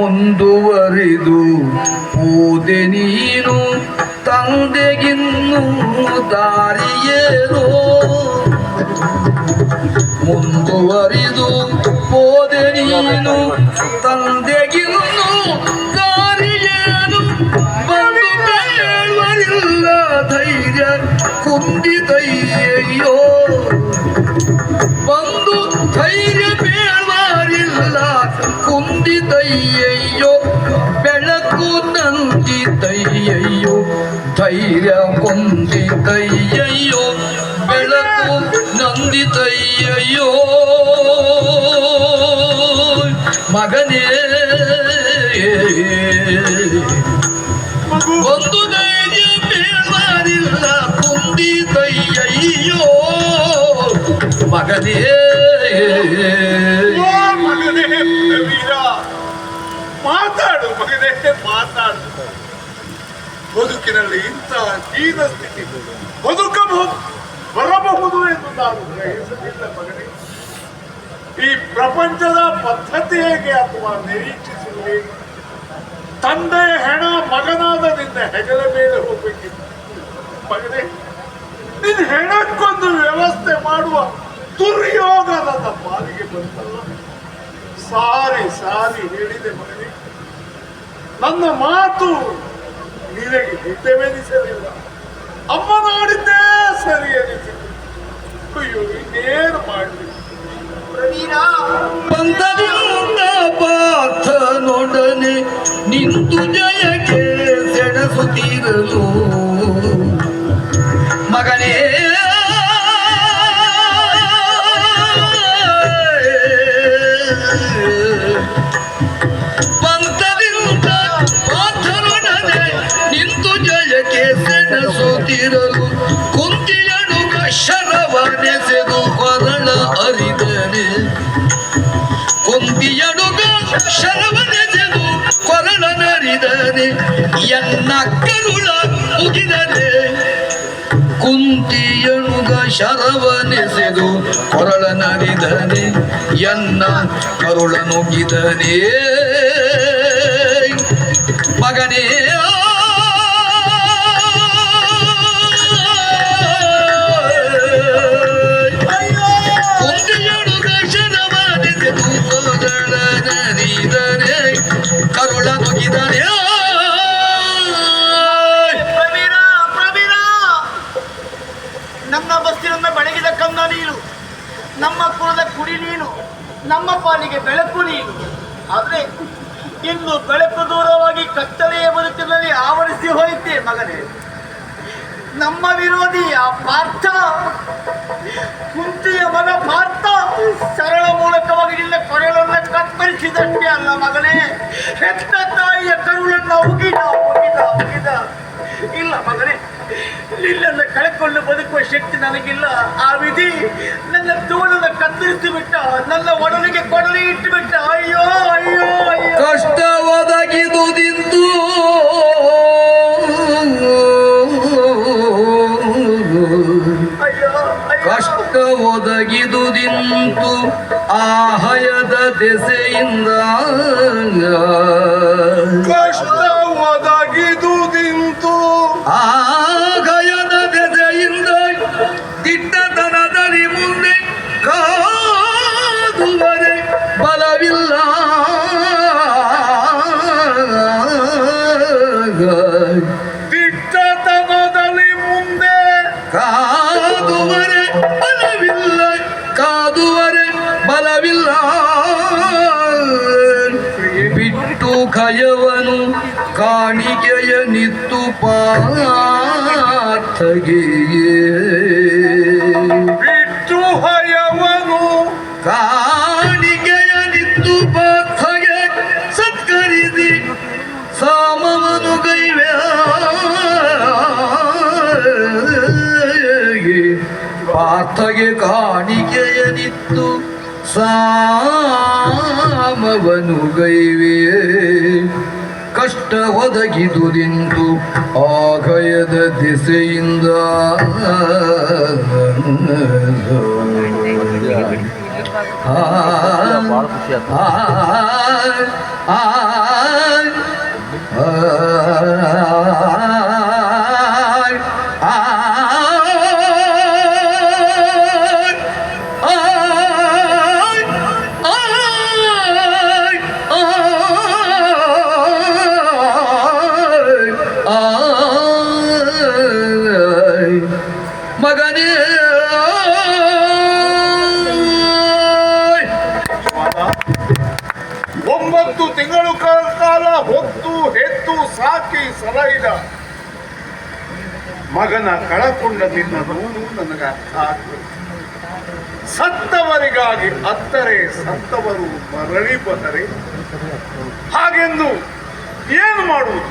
ಮುಂದುವರಿದು ಹೋದೆ ನೀನು ತಂದೆಗಿನ್ನು ದಾರಿಯೇನೋ ಮುಂದುವರಿದು ಹೋದೆ ನೀನು ತಂದೆಗಿನ್ನು ದಾರಿಯೇನು ಬಂದು ಬೇಳುವರಿಲ್ಲ ಧೈರ್ಯ ಕುಂದಿದಯ್ಯೋ ಬಂದು ಧೈರ್ಯ ಬೇಳುವರಿಲ್ಲ ಕುಂದಿದಯ್ಯೋ ಬೆಳಕು ನಂದಿದಯ್ಯೋ ಧೈರ್ಯ ಕುಂದಿದಯ್ಯೋ ಬೆಳಕು ನಂದಿದಯ್ಯೋ ಮಗನೇ ಒಂದು ಧೈರ್ಯ ಬೇಳಾರಿಲ್ಲ ಕುಂದಿದಯ್ಯೋ ಮಗನೇ ಮಗನೇ ವೀರ ಮಾತಾಡು ಮಗನೇ ಮಾತಾಡು ಬದುಕಿನಲ್ಲಿ ಇಂಥ ಹೀನ ಸ್ಥಿತಿ ಬರಬಹುದು ಎಂದು ನಾನು ಗ್ರಹಿಸಲಿಲ್ಲ ಮಗನೇ ಈ ಪ್ರಪಂಚದ ಪದ್ಧತಿ ಹೇಗೆ ಅಥವಾ ನಿರೀಕ್ಷಿಸಿರುವೆ ತಂದೆಯ ಹೆಣ ಮಗನಾದ ನಿನ್ನ ಹೆಗಲ ಮೇಲೆ ಹೋಗಬೇಕಿತ್ತು ಮಗನೇ ನಿನ್ನ ಹೆಣಕ್ಕೊಂದು ವ್ಯವಸ್ಥೆ ಮಾಡುವ ದುರ್ಯೋಗ ನನ್ನ ಪಾಲಿಗೆ ಬಂತಲ್ಲ ಸಾರಿ ಸಾರಿ ಹೇಳಿದೆ ಮಗನೇ ನನ್ನ ಮಾತು ನಿನಗೆ ಹಿತವೆನಿಸಲಿಲ್ಲ ಅಮ್ಮ ನೋಡಿದ್ದೇ ಸರಿ ಅನಿಸಿತು ಅಯ್ಯೋ ಇನ್ನೇನು ಮಾಡಲಿ ಬಂದದಿಂದ ಪಾರ್ಥನೊಡನೆ ನಿಂತು ಜಯಕ್ಕೆ ಸೆಣಸುತ್ತಿರಲು ಮಗನೇ ಬಂದದಿಂದ ಪಾರ್ಥನೊಡನೆ ನಿಂತು ಜಯಕ್ಕೆ ಸೆಣಸುತ್ತಿರಲು ಕುಂತಿಯನುಗ ಶರವನೆಸೆದು ಕೊರಳ ಅರಿದನೆ ಕುಂತಿಯನುಗ ಶರವನೆಸೆದು ಕೊರಳನರಿದನೆ ಎನ್ನ ಕರುಳ ಮುಗಿದನೆ ಕುಂತಿಯನುಗ ಶರವನೆಸೆದು ಕೊರಳನರಿದನೆ ಎನ್ನ ಕರುಳನುಗಿದನೆ ಮಗನೇ ಕರುಳ ಮುಗಿದರೆ ನಮ್ಮ ಬಸ್ಸಿನೊಮ್ಮೆ ಬೆಳಗಿದ ಕನ್ನ ನೀನು ನಮ್ಮ ಕುಲದ ಕುಡಿ ನೀನು ನಮ್ಮ ಪಾಲಿಗೆ ಬೆಳಕು ನೀನು ಆದರೆ ಇಂದು ಬೆಳಕು ದೂರವಾಗಿ ಕತ್ತಲೆಯ ಬದುಕಿನಲ್ಲಿ ಆವರಿಸಿ ಹೋಯಿತೆ ಮಗನೇ ನಮ್ಮ ವಿರೋಧಿ ಆ ಪಾರ್ಥ ಕುಂತಿಯ ಮಗ ಪಾರ್ಥ ಸರಳ ಮೂಲಕವಾಗಿ ನಿನ್ನ ಕೊರಳನ್ನ ಕತ್ತರಿಸಿದಷ್ಟೇ ಅಲ್ಲ ಮಗನೇ ಹೆತ್ತ ತಾಯಿಯ ಕರುಳನ್ನ ಉಗಿದ ಉಗಿದ ಉಗಿದ ಇಲ್ಲ ಮಗನೇ ನಿನ್ನನ್ನು ಕಳ್ಕೊಂಡು ಬದುಕುವ ಶಕ್ತಿ ನನಗಿಲ್ಲ ಆ ವಿಧಿ ನನ್ನ ತೋಳನ್ನ ಕತ್ತರಿಸಿ ಬಿಟ್ಟ ನನ್ನ ಒಡಲಿಗೆ ಕೊಡಲಿ ಇಟ್ಟು ಬಿಟ್ಟ ಅಯ್ಯೋ ಅಯ್ಯೋ ಅಯ್ಯೋ ಕಷ್ಟ ಒದಗಿದುದಿಂದು ಕಷ್ಟ ಒದಗಿದುದಿಂತು ಆಹಯದ ದೆಸೆಯಿಂದ ಕಷ್ಟ ಒದಗಿದುದಿಂತು ಆಹಯದ ದೆಸೆಯಿಂದ ದಿಟ್ಟತನದಲ್ಲಿ ಮುಂದೆ ಕಾದುವರೆ ಬಲವಿಲ್ಲ ದಿಟ್ಟತನದಲ್ಲಿ ಮುಂದೆ ಕಾದುವರೆ ಬಲವಿಲ್ಲ ಕಾದುವರೆ ಬಲವಿಲ್ಲ ಬಿಟ್ಟು ಖಯವನು ಕಾಣಿಕೆಯ ನಿತ್ತು ಪಾರ್ಥಗೆ ಬಿಟ್ಟು ಹಯವನು ಕಾಣಿಕೆಯ ನಿತ್ತು ಪಾರ್ಥಗೆ ಸತ್ಕರಿಸಿ ಸಾಮವನು ಗೈವ್ಯ ಪಾರ್ಥಗೆ ಕಾಣಿಕೆಯ ನಿತ್ತು ಸಾಮವನು ಗೈವೆ ಕಷ್ಟ ಒದಗಿದುದಿಂದು ಆಗಯದ ದಿಸೆಯಿಂದ ಭಾಳ ಖುಷಿ ಆಯ್ತು. ಮಗನೇ ಒಂಬತ್ತು ತಿಂಗಳು ಕಾಲ ಹೊತ್ತು ಹೆತ್ತು ಸಾಕಿ ಸಲಹಿದ ಮಗನ ಕಳಕೊಂಡ ನಿನ್ನ ನೋವು ನನಗೆ ಅರ್ಥ ಆಗ್ತದೆ. ಸತ್ತವರಿಗಾಗಿ ಅತ್ತರೆ ಸತ್ತವರು ಮರಳಿ ಬಂದರೆ ಹಾಗೆಂದು ಏನು ಮಾಡುವುದು?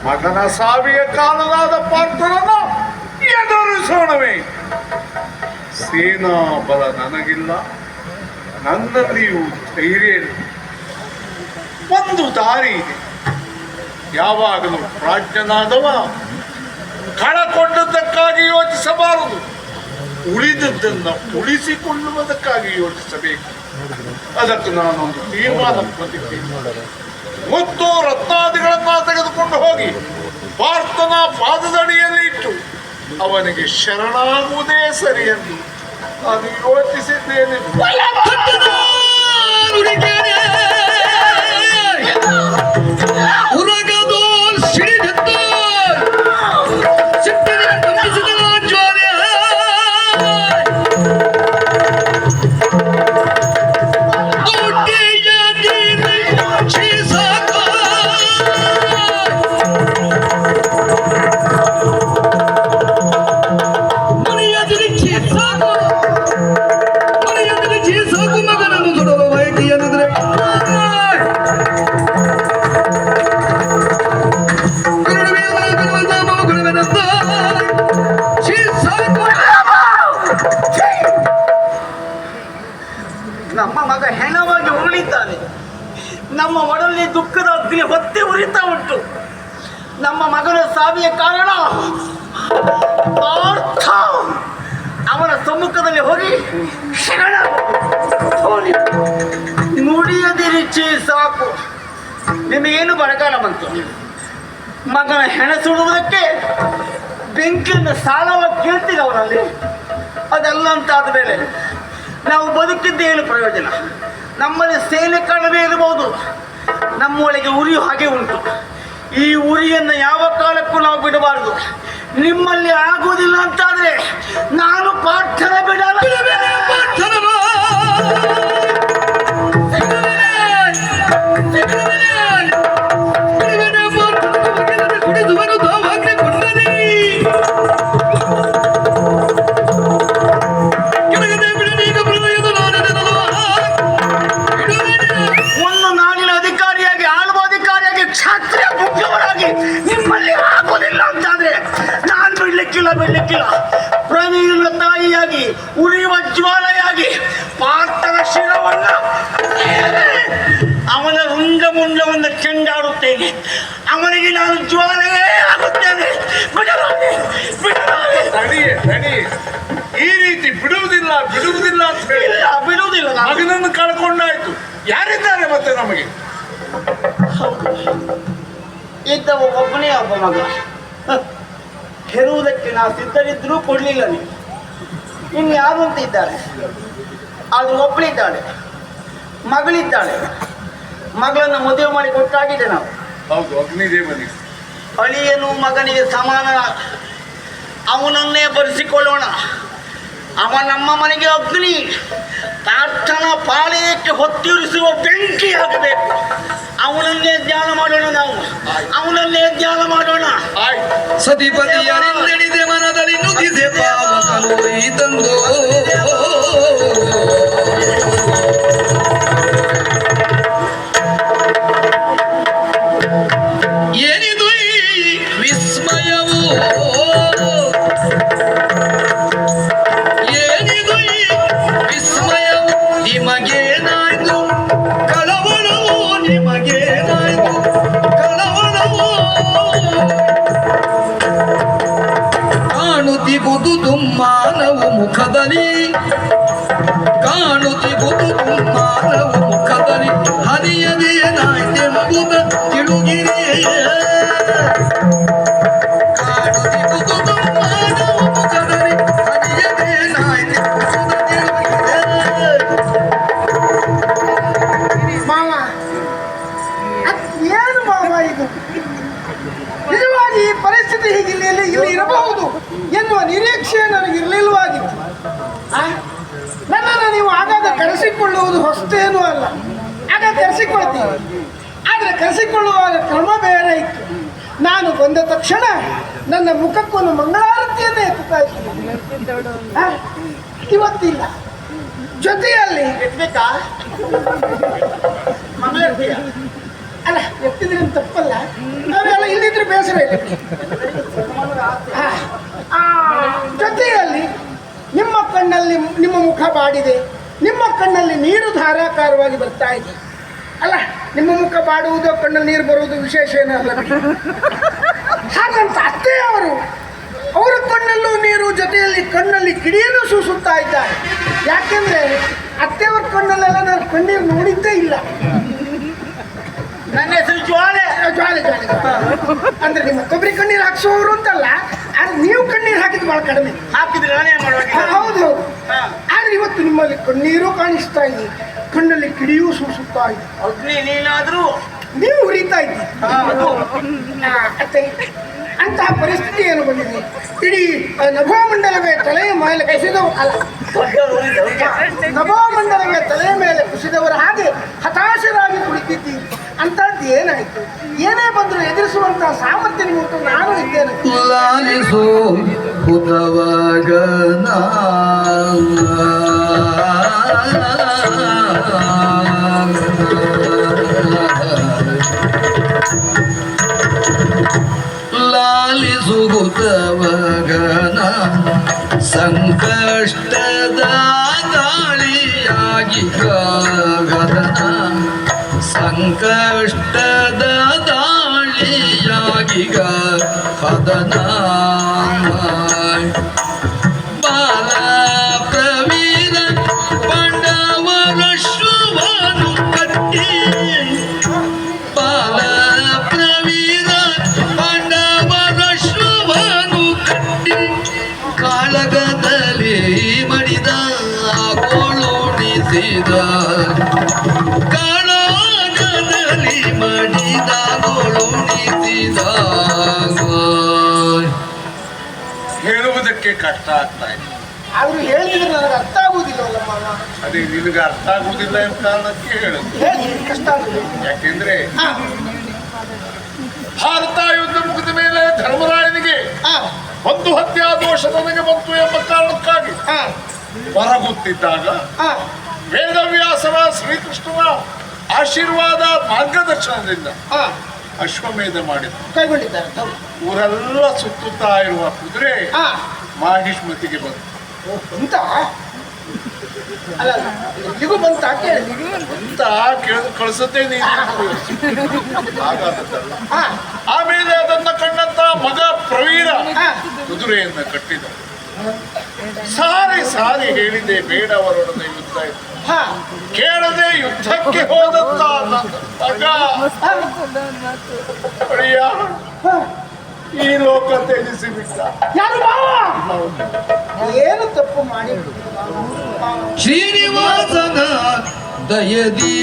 ಮಗನ ಸಾವಿಗೆ ಕಾರಣವಾದ ಪಾತ್ರರನ್ನು ಎದುರಿಸೋಣವೇ? ಸೇನಾ ಬಲ ನನಗಿಲ್ಲ, ನನ್ನಲ್ಲಿಯೂ ಧೈರ್ಯ ಇಲ್ಲ. ಒಂದು ದಾರಿ ಇದೆ. ಯಾವಾಗಲೂ ಪ್ರಾಜ್ಞನಾದವ ಕಳಕೊಂಡದ್ದಕ್ಕಾಗಿ ಯೋಚಿಸಬಾರದು, ಉಳಿದದ್ದನ್ನು ಉಳಿಸಿಕೊಳ್ಳುವುದಕ್ಕಾಗಿ ಯೋಚಿಸಬೇಕು. ಅದಕ್ಕೆ ನಾನೊಂದು ತೀರ್ಮಾನ ಬಂದಿದ್ದೇನೆ. ಮುತ್ತು ರತ್ನಾದಿಗಳನ್ನ ತೆಗೆದುಕೊಂಡು ಹೋಗಿ ಪಾರ್ಥನ ಪಾದದಡಿಯಲ್ಲಿ ಇಟ್ಟು ಅವನಿಗೆ ಶರಣಾಗುವುದೇ ಸರಿ ಎಂದು ನಾನು ಯೋಚಿಸಿದ್ದೇನೆ. ಉರಗದೋಲ್ ಸಿಡಿದೆದ್ದ ಸಿಟ್ಟಿನ ಕಂಪಿಸಿದ ಜ್ವಾಲೆ ದೊಡ್ಡೆಯ ದೀರ್ಘಿ ಸಾಕ ಮನೆಯ ದಿರಿಕ್ಷಿ ಸಾಕು, ಮನೆಯ ದಿರಿಕ್ಷಿ ಸಾಕು. ಮಗನನ್ನು ಸುಡಲು ಬಯಕೆ ಎನ್ನುದ್ರೆ ನಮ್ಮ ಮಗ ಹೆಣವಾಗಿ ಉರುಳಿದ್ದಾನೆ. ನಮ್ಮ ಒಡಲಿ ದುಃಖದ ಅಗ್ನಿ ಹೊತ್ತಿ ಉರಿತಾ ಉಂಟು. ನಮ್ಮ ಮಗನ ಸಾವಿಯ ಕಾರಣ ಪಾರ್ಥ. ಅವನ ಸಮ್ಮುಖದಲ್ಲಿ ಹೋಗಿ ಶರಣ ನುಡಿಯದಿರಿಚಿ ಸಾಕು. ನಿಮಗೇನು ಬರಗಾಲ ಬಂತು? ಮಗನ ಹೆಣ ಸುಡುವುದಕ್ಕೆ ಬೆಂಕಿಯನ್ನು ಸಾಲವ ಕೇಳ್ತೀವಿ ಅವರಲ್ಲಿ. ಅದೆಲ್ಲ ಅಂತಾದ ಮೇಲೆ ನಾವು ಬದುಕಿದ್ದೇನು ಪ್ರಯೋಜನ? ನಮ್ಮಲ್ಲಿ ಸೇನೆ ಕಡಿಮೆ ಇರಬಹುದು, ನಮ್ಮೊಳಗೆ ಉರಿಯು ಹಾಗೆ ಉಂಟು. ಈ ಉರಿಯನ್ನು ಯಾವ ಕಾಲಕ್ಕೂ ನಾವು ಬಿಡಬಾರದು. ನಿಮ್ಮಲ್ಲಿ ಆಗುವುದಿಲ್ಲ ಅಂತಾದ್ರೆ ನಾನು ಪಾರ್ಥನ ಬಿಡಲ್ಲ. ಒಂದು ನಾಡಿನ ಅಧಿಕಾರಿಯಾಗಿ, ಆಳುವ ಅಧಿಕಾರಿಯಾಗಿ, ಕ್ಷತ್ರಿಯ ಮುಖ್ಯವರಾಗಿ ನಿಮ್ಮಲ್ಲಿ ಆಗೋದಿಲ್ಲ ಅಂತಾದ್ರೆ ನಾನು ಬಿಡ್ಲಿಕ್ಕಿಲ್ಲ. ಪ್ರವೀಣ ತಾಯಿಯಾಗಿ, ಉರಿಯುವ ಜ್ವಾಲೆಯಾಗಿ ಪಾರ್ಥನ ಶಿರವನ್ನ, ಅವನ ರುಂಡ ಮುಂಡವನ್ನು ಚೆಂಡಾಡುತ್ತೇನೆ. ಅವನಿಗೆ ನಾನು ಜ್ವಾಲೆಯೇ ಆಗುತ್ತೇನೆ. ನಡಿ. ಈ ರೀತಿ ಬಿಡುವುದಿಲ್ಲ ಅಂತ ಹೇಳಿ ಬಿಡುವುದಿಲ್ಲ. ಮಗನನ್ನು ಕಳ್ಕೊಂಡಾಯ್ತು. ಯಾರಿದ್ದಾರೆ ಮತ್ತೆ ನಮಗೆ? ಇದ್ದವ ಒಬ್ಬನೇ ಒಬ್ಬ ಮಗ. ಹೆರುವುದಕ್ಕೆ ನಾವು ಸಿದ್ಧರಿದ್ರೂ ಕೊಡ್ಲಿಲ್ಲ ನೀವು. ಇನ್ನು ಯಾರು ಅಂತ ಇದ್ದಾರೆ? ಆದ್ರೂ ಒಬ್ಬಳಿದ್ದಾಳೆ, ಮಗಳಿದ್ದಾಳೆ. ಮಗಳನ್ನು ಮದುವೆ ಮಾಡಿ ಕೊಟ್ಟಾಗಿದೆ ನಾವು. ಹೌದು, ಅಗ್ನಿದೇವನಿಗೆ. ಅಳಿಯನು ಮಗನಿಗೆ ಸಮಾನ, ಅವನನ್ನೇ ಬರೆಸಿಕೊಳ್ಳೋಣ. ಅವ ನಮ್ಮ ಮನೆಗೆ ಅಗ್ನಿ, ಪಾರ್ಥನ ಪಾಳಯಕ್ಕೆ ಹೊತ್ತಿರಿಸುವ ಬೆಂಕಿ ಆಗಬೇಕು. ಅವನನ್ನೇ ಧ್ಯಾನ ಮಾಡೋಣ ನಾವು, ಅವನನ್ನೇ ಧ್ಯಾನ ಮಾಡೋಣ. ಸತಿಪತಿಯರಿಂದೆಣಿದೆ ಮನದಲ್ಲಿ ನುಗ್ಗಿದೆ ಪಾವಕನು ತಂದು ಏನಿದು ಈ ವಿಸ್ಮಯವು, ಏನಿದು ಈ ವಿಸ್ಮಯವು, ನಿಮಗೇನಾಯ್ತು ಕಳವಳವು, ನಿಮಗೇನಾಯ್ತು ಕಳವಳವು. ಕಾಣುತ್ತಿಗುದು ದುಮ್ಮಾನವು ಮುಖದಲ್ಲಿ, ಕಾಣುತ್ತಿಗುದು ಏಳುಗಿರಿಯ ಮಾವ ಏನು ಮಾವ ಇದು ನಿಜವಾಗಿ ಈ ಪರಿಸ್ಥಿತಿ ಹೀಗೆ ಇಲ್ಲಿ ಇರಬಹುದು ಎನ್ನುವ ನಿರೀಕ್ಷೆ ನನಗಿರಲಿಲ್ಲವಾಗಿತ್ತು. ನನ್ನನ್ನು ನೀವು ಆಗಾಗ ಕರೆಸಿಕೊಳ್ಳುವುದು ಹೊಸ್ತೇನೂ ಅಲ್ಲ, ಆಗ ಕರೆಸಿಕೊಳ್ತೀವಿ. ಆದರೆ ಕರೆಸಿಕೊಳ್ಳುವಾಗ ಕ್ರಮ ಬೇರೆ ಇತ್ತು. ನಾನು ಬಂದ ತಕ್ಷಣ ನನ್ನ ಮುಖಕ್ಕೊಂದು ಮಂಗಳಾರತಿಯನ್ನೇ ಎತ್ತುತ್ತಾ ಇದ್ದೀನಿ. ಇವತ್ತಿಲ್ಲ. ಜೊತೆಯಲ್ಲಿ ಎತ್ಬೇಕಾ ಮಂಗಳಾರತಿಯ? ಅಲ್ಲ, ಎತ್ತಿದ್ರೆ ತಪ್ಪಲ್ಲ, ನಾವೆಲ್ಲ ಇಲ್ಲಿದ್ರೆ ಬೇಸರ ಇಲ್ಲ. ಜೊತೆಯಲ್ಲಿ ನಿಮ್ಮ ಕಣ್ಣಲ್ಲಿ ನಿಮ್ಮ ಮುಖ ಬಾಡಿದೆ, ನಿಮ್ಮ ಕಣ್ಣಲ್ಲಿ ನೀರು ಧಾರಾಕಾರವಾಗಿ ಬರ್ತಾ ಇದೆ. ಅಲ್ಲ, ನಿಮ್ಮ ಮುಖ ಬಾಡುವುದು ಕಣ್ಣಲ್ಲಿ ನೀರು ಬರುವುದು ವಿಶೇಷ ಏನಲ್ಲ. ಹಾಗಂತ ಅತ್ತೆಯವರು ಅವರ ಕಣ್ಣಲ್ಲೂ ನೀರು, ಜೊತೆಯಲ್ಲಿ ಕಣ್ಣಲ್ಲಿ ಕಿಡಿಯನ್ನು ಸೂಸುತ್ತಾ ಇದ್ದಾರೆ. ಯಾಕೆಂದ್ರೆ ಅತ್ತೆಯವರ ಕಣ್ಣಲ್ಲೆಲ್ಲ ನಾನು ಕಣ್ಣೀರು ನೋಡಿದ್ದೇ ಇಲ್ಲ. ನನ್ನ ಹೆಸರು ಜ್ವಾಲೆ. ಜ್ವಾಲೆ ಜ್ವಾಲೆ ಅಂದ್ರೆ ನಿಮ್ಮ ಕೊಬ್ಬರಿ ಕಣ್ಣೀರು ಹಾಕ್ಸೋರು ಅಂತಲ್ಲ, ಆದ್ರೆ ನೀವು ಕಣ್ಣೀರು ಹಾಕಿದ್ದು ಬಹಳ ಕಡಿಮೆ. ಹಾಕಿದ್ರೆ ನಾನೇ ಮಾಡುವಾಗ ಹೌದು ಹೌದು. ಆದ್ರೆ ಇವತ್ತು ನಿಮ್ಮಲ್ಲಿ ಕಣ್ಣೀರು ಕಾಣಿಸ್ತಾ ಇದೆ, ಕಣ್ಣಲ್ಲಿ ಕಿಡಿಯೂ ಸೂಸುತ್ತಾ ಇದೆ. ಅಗ್ನಿ ನೀನಾದ್ರೂ ನೀವು ಉರಿತಾ ಇದ್ದೀರಿ. ಅತ್ತೆ, ಅಂತಹ ಪರಿಸ್ಥಿತಿ ಏನು ಬಂದಿದೆ? ಇಡೀ ನಭೋಮಂಡಲವೇ ತಲೆಯ ಮೇಲೆ ಕುಸಿದವು ಅಲ್ಲ, ನಭೋಮಂಡಲವೇ ತಲೆಯ ಮೇಲೆ ಕುಸಿದವರ ಹಾಗೆ ಹತಾಶರಾಗಿ ಕುಳಿತಿದ್ದೀರಿ. ಅಂತದ್ದು ಏನಾಯ್ತು? ಏನೇ ಬಂದರೂ ಎದುರಿಸುವಂತಹ ಸಾಮರ್ಥ್ಯ ನಿಮ್ಮಂತೂ ನಾನು ಇದ್ದೇನೆ. ಲಾಲಿಸೋ ಹುತವಗನ ಲಾಲಿಸುಗುತ್ತವಗನ ಸಂಕಷ್ಟದ ದಾಳಿಯಾಗಿ ಗಗನ ಸಂಕಷ್ಟದ ದಾಳಿಯಾಗಿ ಗದನ ಬಾಲ ಪ್ರವೀರ ಪಾಂಡವರ ಶುಭನು ಕಟ್ಟಿ ಬಾಲ ಪ್ರವೀರ ಪಾಂಡವರ ಶುಭನು ಕಟ್ಟಿ ಕಾಳಗದಲ್ಲಿ ಮಡಿದ ಗೋಳುಣಿಸಿದ ಕಾಳಗದಲ್ಲಿ ಮಡಿದ ಗೋಳುಣಿಸಿದ ಹೇಳುವುದಕ್ಕೆ ಕಷ್ಟ ಆಗ್ತಾ ಇದೆ. ಆದ್ರೂ ಹೇಳಿದ್ರೆ ನನಗೆ ಅರ್ಥ ಆಗುವುದಿಲ್ಲವಲ್ಲ ಮಾವ. ಅದೇ ನಿನಗೆ ಅರ್ಥ ಆಗುವುದಿಲ್ಲ ಎಂಬ ಕಾರಣಕ್ಕೆ ಹೇಳುದು. ಹೇಳಿ, ಕಷ್ಟ ಆಗುದು. ಯಾಕೆಂದ್ರೆ ಭಾರತ ಯುದ್ಧ ಮುಗಿದ ಮೇಲೆ ಧರ್ಮರಾಯನಿಗೆ ಒಂದು ಹತ್ಯಾ ದೋಷ ನನಗೆ ಬಂತು ಎಂಬ ಕಾರಣಕ್ಕಾಗಿ ಹೊರಗುತ್ತಿದ್ದಾಗ ವೇದವ್ಯಾಸರ ಶ್ರೀಕೃಷ್ಣನ ಆಶೀರ್ವಾದ ಮಾರ್ಗದರ್ಶನದಿಂದ ಅಶ್ವಮೇಧ ಮಾಡಿದ್ರು. ಕೈಗೊಂಡಿದ್ದಾರೆ. ಊರೆಲ್ಲ ಸುತ್ತುತ್ತಾ ಇರುವ ಕುದುರೆ ಮಾಹಿಷ್ಮತಿಗೆ ಬಂತು. ಅಂತ ಅಲ್ಲ, ಇಲ್ಲಿಗೂ ಬಂತ ಕೇಳಿ ಅಂತ ಕೇಳಿದು ಕಳಿಸತ್ತೆ ನೀನು. ಹಾಗಾದದ್ದಲ್ಲ. ಆಮೇಲೆ ಅದನ್ನ ಕಂಡಂತ ಮಗ ಪ್ರವೀರ ಕುದುರೆಯನ್ನ ಕಟ್ಟಿದ. ಸಾರಿ ಸಾರಿ ಹೇಳಿದೆ ಬೇಡವರೊಡನೆ ಯುದ್ಧ ಇತ್ತು, ಕೇಳದೆ ಯುದ್ಧಕ್ಕೆ ಹೋದಂತ ಮಗ ಅಳಿಯ ಈ ಲೋಕ ತ್ಯಜಿಸಿ ಬಿಟ್ಟ. ಯಾರು ಮಾವ? ಏನು ತಪ್ಪು ಮಾಡಿ ಶ್ರೀನಿವಾಸನ ದಯದಿ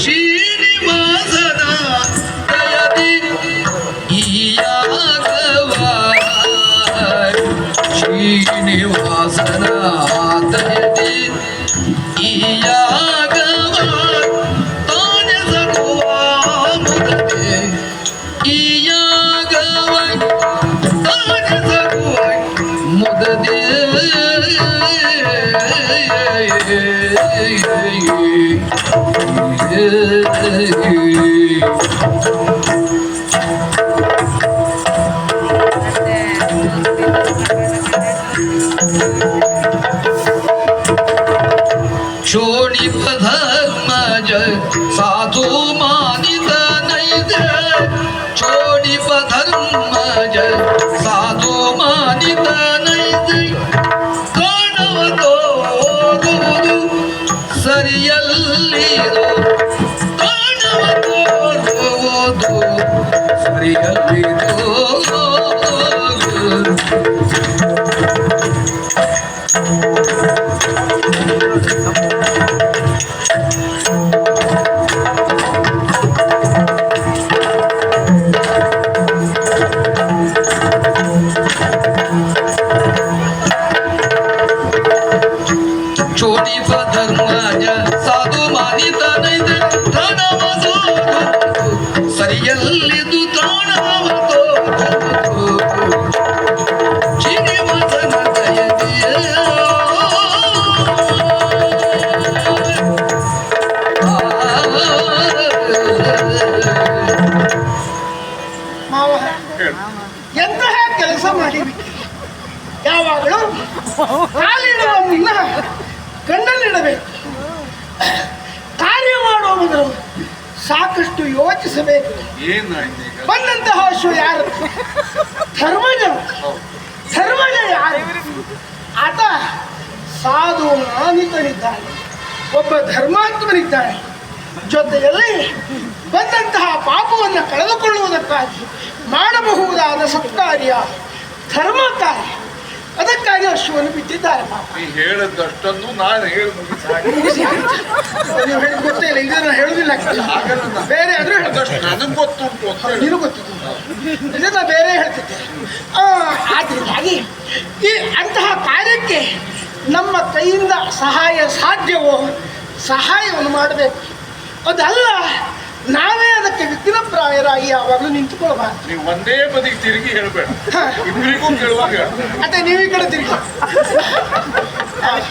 ಶ್ರೀನಿವಾಸನ ದಯದಿ ಈಯಾಗವ ಶ್ರೀನಿವಾಸನ ದಯದಿ ಈಯಾಗವ ತಾನೆ ಸಗುವ ಮುದದೆ ಈಯಾಗವ ತಾನೆ ಸಗುವ ಮುದದೆ ಕ್ಷೋಣಿಪ ಧರ್ಮಜ ಸಾಧು ಮಾನಿತ ನೈಜ ಕ್ಷೋಣಿಪ ಧರ್ಮಜ ಸಾಧು ಮಾನಿತ ನೈಜ ಕಾಲಿಡುವ ಮುನ್ನ ಕಣ್ಣಲ್ಲಿಡಬೇಕು. ಕಾರ್ಯ ಮಾಡುವ ಮೊದಲು ಸಾಕಷ್ಟು ಯೋಚಿಸಬೇಕು. ಏನಾಯ್ತು ಈಗ? ಬಂದಂತಹ ಅಶ್ವ ಯಾರು? ಧರ್ಮಜ. ಧರ್ಮಜ ಯಾರು? ಆತ ಸಾಧು ಮಾನಿತನಿದ್ದಾನೆ, ಒಬ್ಬ ಧರ್ಮಾತ್ಮನಿದ್ದಾನೆ. ಜೊತೆಯಲ್ಲಿ ಬಂದಂತಹ ಪಾಪವನ್ನು ಕಳೆದುಕೊಳ್ಳುವುದಕ್ಕಾಗಿ ಮಾಡಬಹುದಾದ ಸತ್ಕಾರ್ಯ ಧರ್ಮ ಕಾರ್ಯ. ಅದಕ್ಕಾಗಿ ಅಶ್ವವನ್ನು ಬಿಟ್ಟಿದ್ದಾರೆ. ಪಾಪ ನೀ ಹೇಳದಷ್ಟನ್ನು ನಾನು ಹೇಳಿ ನೀವು ಹೇಳಿ ಗೊತ್ತೇ ಇಲ್ಲ, ಇದನ್ನು ಹೇಳುದಿಲ್ಲ. ಬೇರೆ ಆದ್ರೂ ಅದಷ್ಟು ನನಗೆ ಗೊತ್ತುಂಟು ಅಂತ ಹೇಳಿ. ನೀನು ಗೊತ್ತಿದ್ದು ಇದನ್ನ ಬೇರೆ ಹೇಳ್ತಿದ್ದೆ. ಆದ್ರಿಂದಾಗಿ ಈ ಅಂತಹ ಕಾರ್ಯಕ್ಕೆ ನಮ್ಮ ಕೈಯಿಂದ ಸಹಾಯ ಸಾಧ್ಯವೋ ಸಹಾಯವನ್ನು ಮಾಡಬೇಕು. ಅದಲ್ಲ ನಾವೇ ಅದಕ್ಕೆ ವಿಘ್ನಪ್ರಾಯರಾಗಿ ಯಾವಾಗಲೂ ನಿಂತುಕೊಳ್ಬಾರ್ದು. ನೀವು ಒಂದೇ ಬದಿಗೆ ತಿರುಗಿ ಹೇಳ್ಬೇಡ, ಹಾ. ಇಬ್ಬರಿಗೂ ಕೇಳುವಾಗ ಹೇಳು. ಅದೇ ನೀವು ಈ ಕಡೆ ತಿರುಗಿ.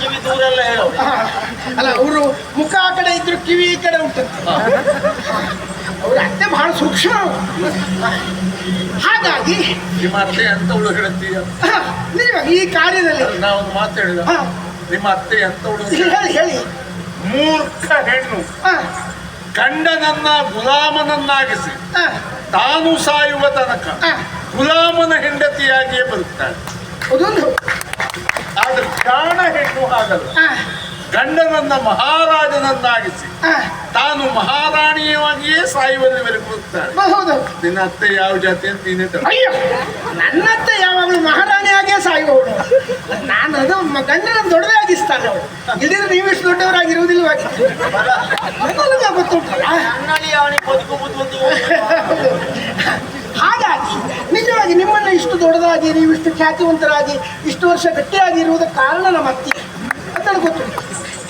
ಕಿವಿ ದೂರೆಲ್ಲ ಹೇಳು. ಅಲ್ಲ, ಅವರು ಮುಖ ಆ ಕಡೆ ಇದ್ರು ಕಿವಿ ಈ ಕಡೆ ಉಂಟಂತೆ. ಅವ್ರ ಅತ್ತೆ ಬಹಳ ಸೂಕ್ಷ್ಮ. ಹಾಗಾಗಿ ನಿಮ್ಮ ಅತ್ತೆ ಎಂತವಳು ಹೇಳ್ತೀಯ? ನಿಜವಾಗಿ ಈ ಕಾರ್ಯದಲ್ಲಿ ನಾವೊಂದು ಮಾತು ಹೇಳಿದ, ಹಾ, ನಿಮ್ಮ ಅತ್ತೆ ಎಂತವಳು? ಹೇಳಿ ಹೇಳಿ. ಮೂರ್ಖ ಹೆಣ್ಣು ಹಾ, ಗಂಡನನ್ನ ಗುಲಾಮನನ್ನಾಗಿಸಿ ಹಾ, ತಾನು ಸಾಯುವ ತನಕ ಹಾ. ಗುಲಾಮನ ಹೆಂಡತಿಯಾಗಿಯೇ ಬರುತ್ತಾಳೆ. ಅದೊಂದು. ಆದ್ರೆ ಜಾಣ ಹೆಣ್ಣು ಹಾಗಲ್ಲ, ಹಾ, ಗಂಡನನ್ನ ಮಹಾರಾಜನನ್ನಾಗಿಸಿ ಹಾ, ತಾನು ಮಹಾರಾಣಿಯಾಗಿಯೇ ಸಾಯುವಲ್ಲಿವರೆಗೂ ಬರುತ್ತಾಳೆ. ಹೌದು. ನಿನ್ನ ಅತ್ತೆ ಯಾವ ಜಾತಿ ಅಂತ ನೀನೇ ತಡ. ಅಯ್ಯೋ, ನನ್ನತ್ತೆ ಯಾವಾಗಲೂ ಮಹಾರಾಣಿಯಾಗೇ ಸಾಯುವವಳು. ನಾನು ಅದು ಗಂಡನ ದೊಡ್ಡದೇ ಆಗಿಸ್ತಾನೆ ಅವಳು. ಇಲ್ಲಿದ್ರೆ ನೀವಿಷ್ಟು ದೊಡ್ಡವರಾಗಿರುವುದಿಲ್ಲವಾಗಿ ನನಗೆ ಗೊತ್ತುಂಟಲ್ಲ. ನನ್ನಲ್ಲಿ ಅವನಿಗೆ ಬದುಕು ಬುದ್ಧಿ ಹಾಗಾಗಿ ನಿಜವಾಗಿ ನಿಮ್ಮನ್ನು ಇಷ್ಟು ದೊಡ್ಡದಾಗಿ ನೀವಿಷ್ಟು ಖ್ಯಾತಿವಂತರಾಗಿ ಇಷ್ಟು ವರ್ಷ ಗಟ್ಟಿಯಾಗಿ ಇರುವುದಕ್ಕೆ ಕಾರಣ ನಮ್ಮ ಅತ್ತೆ ಅಂತ ನನಗೆ ಗೊತ್ತುಂಟು.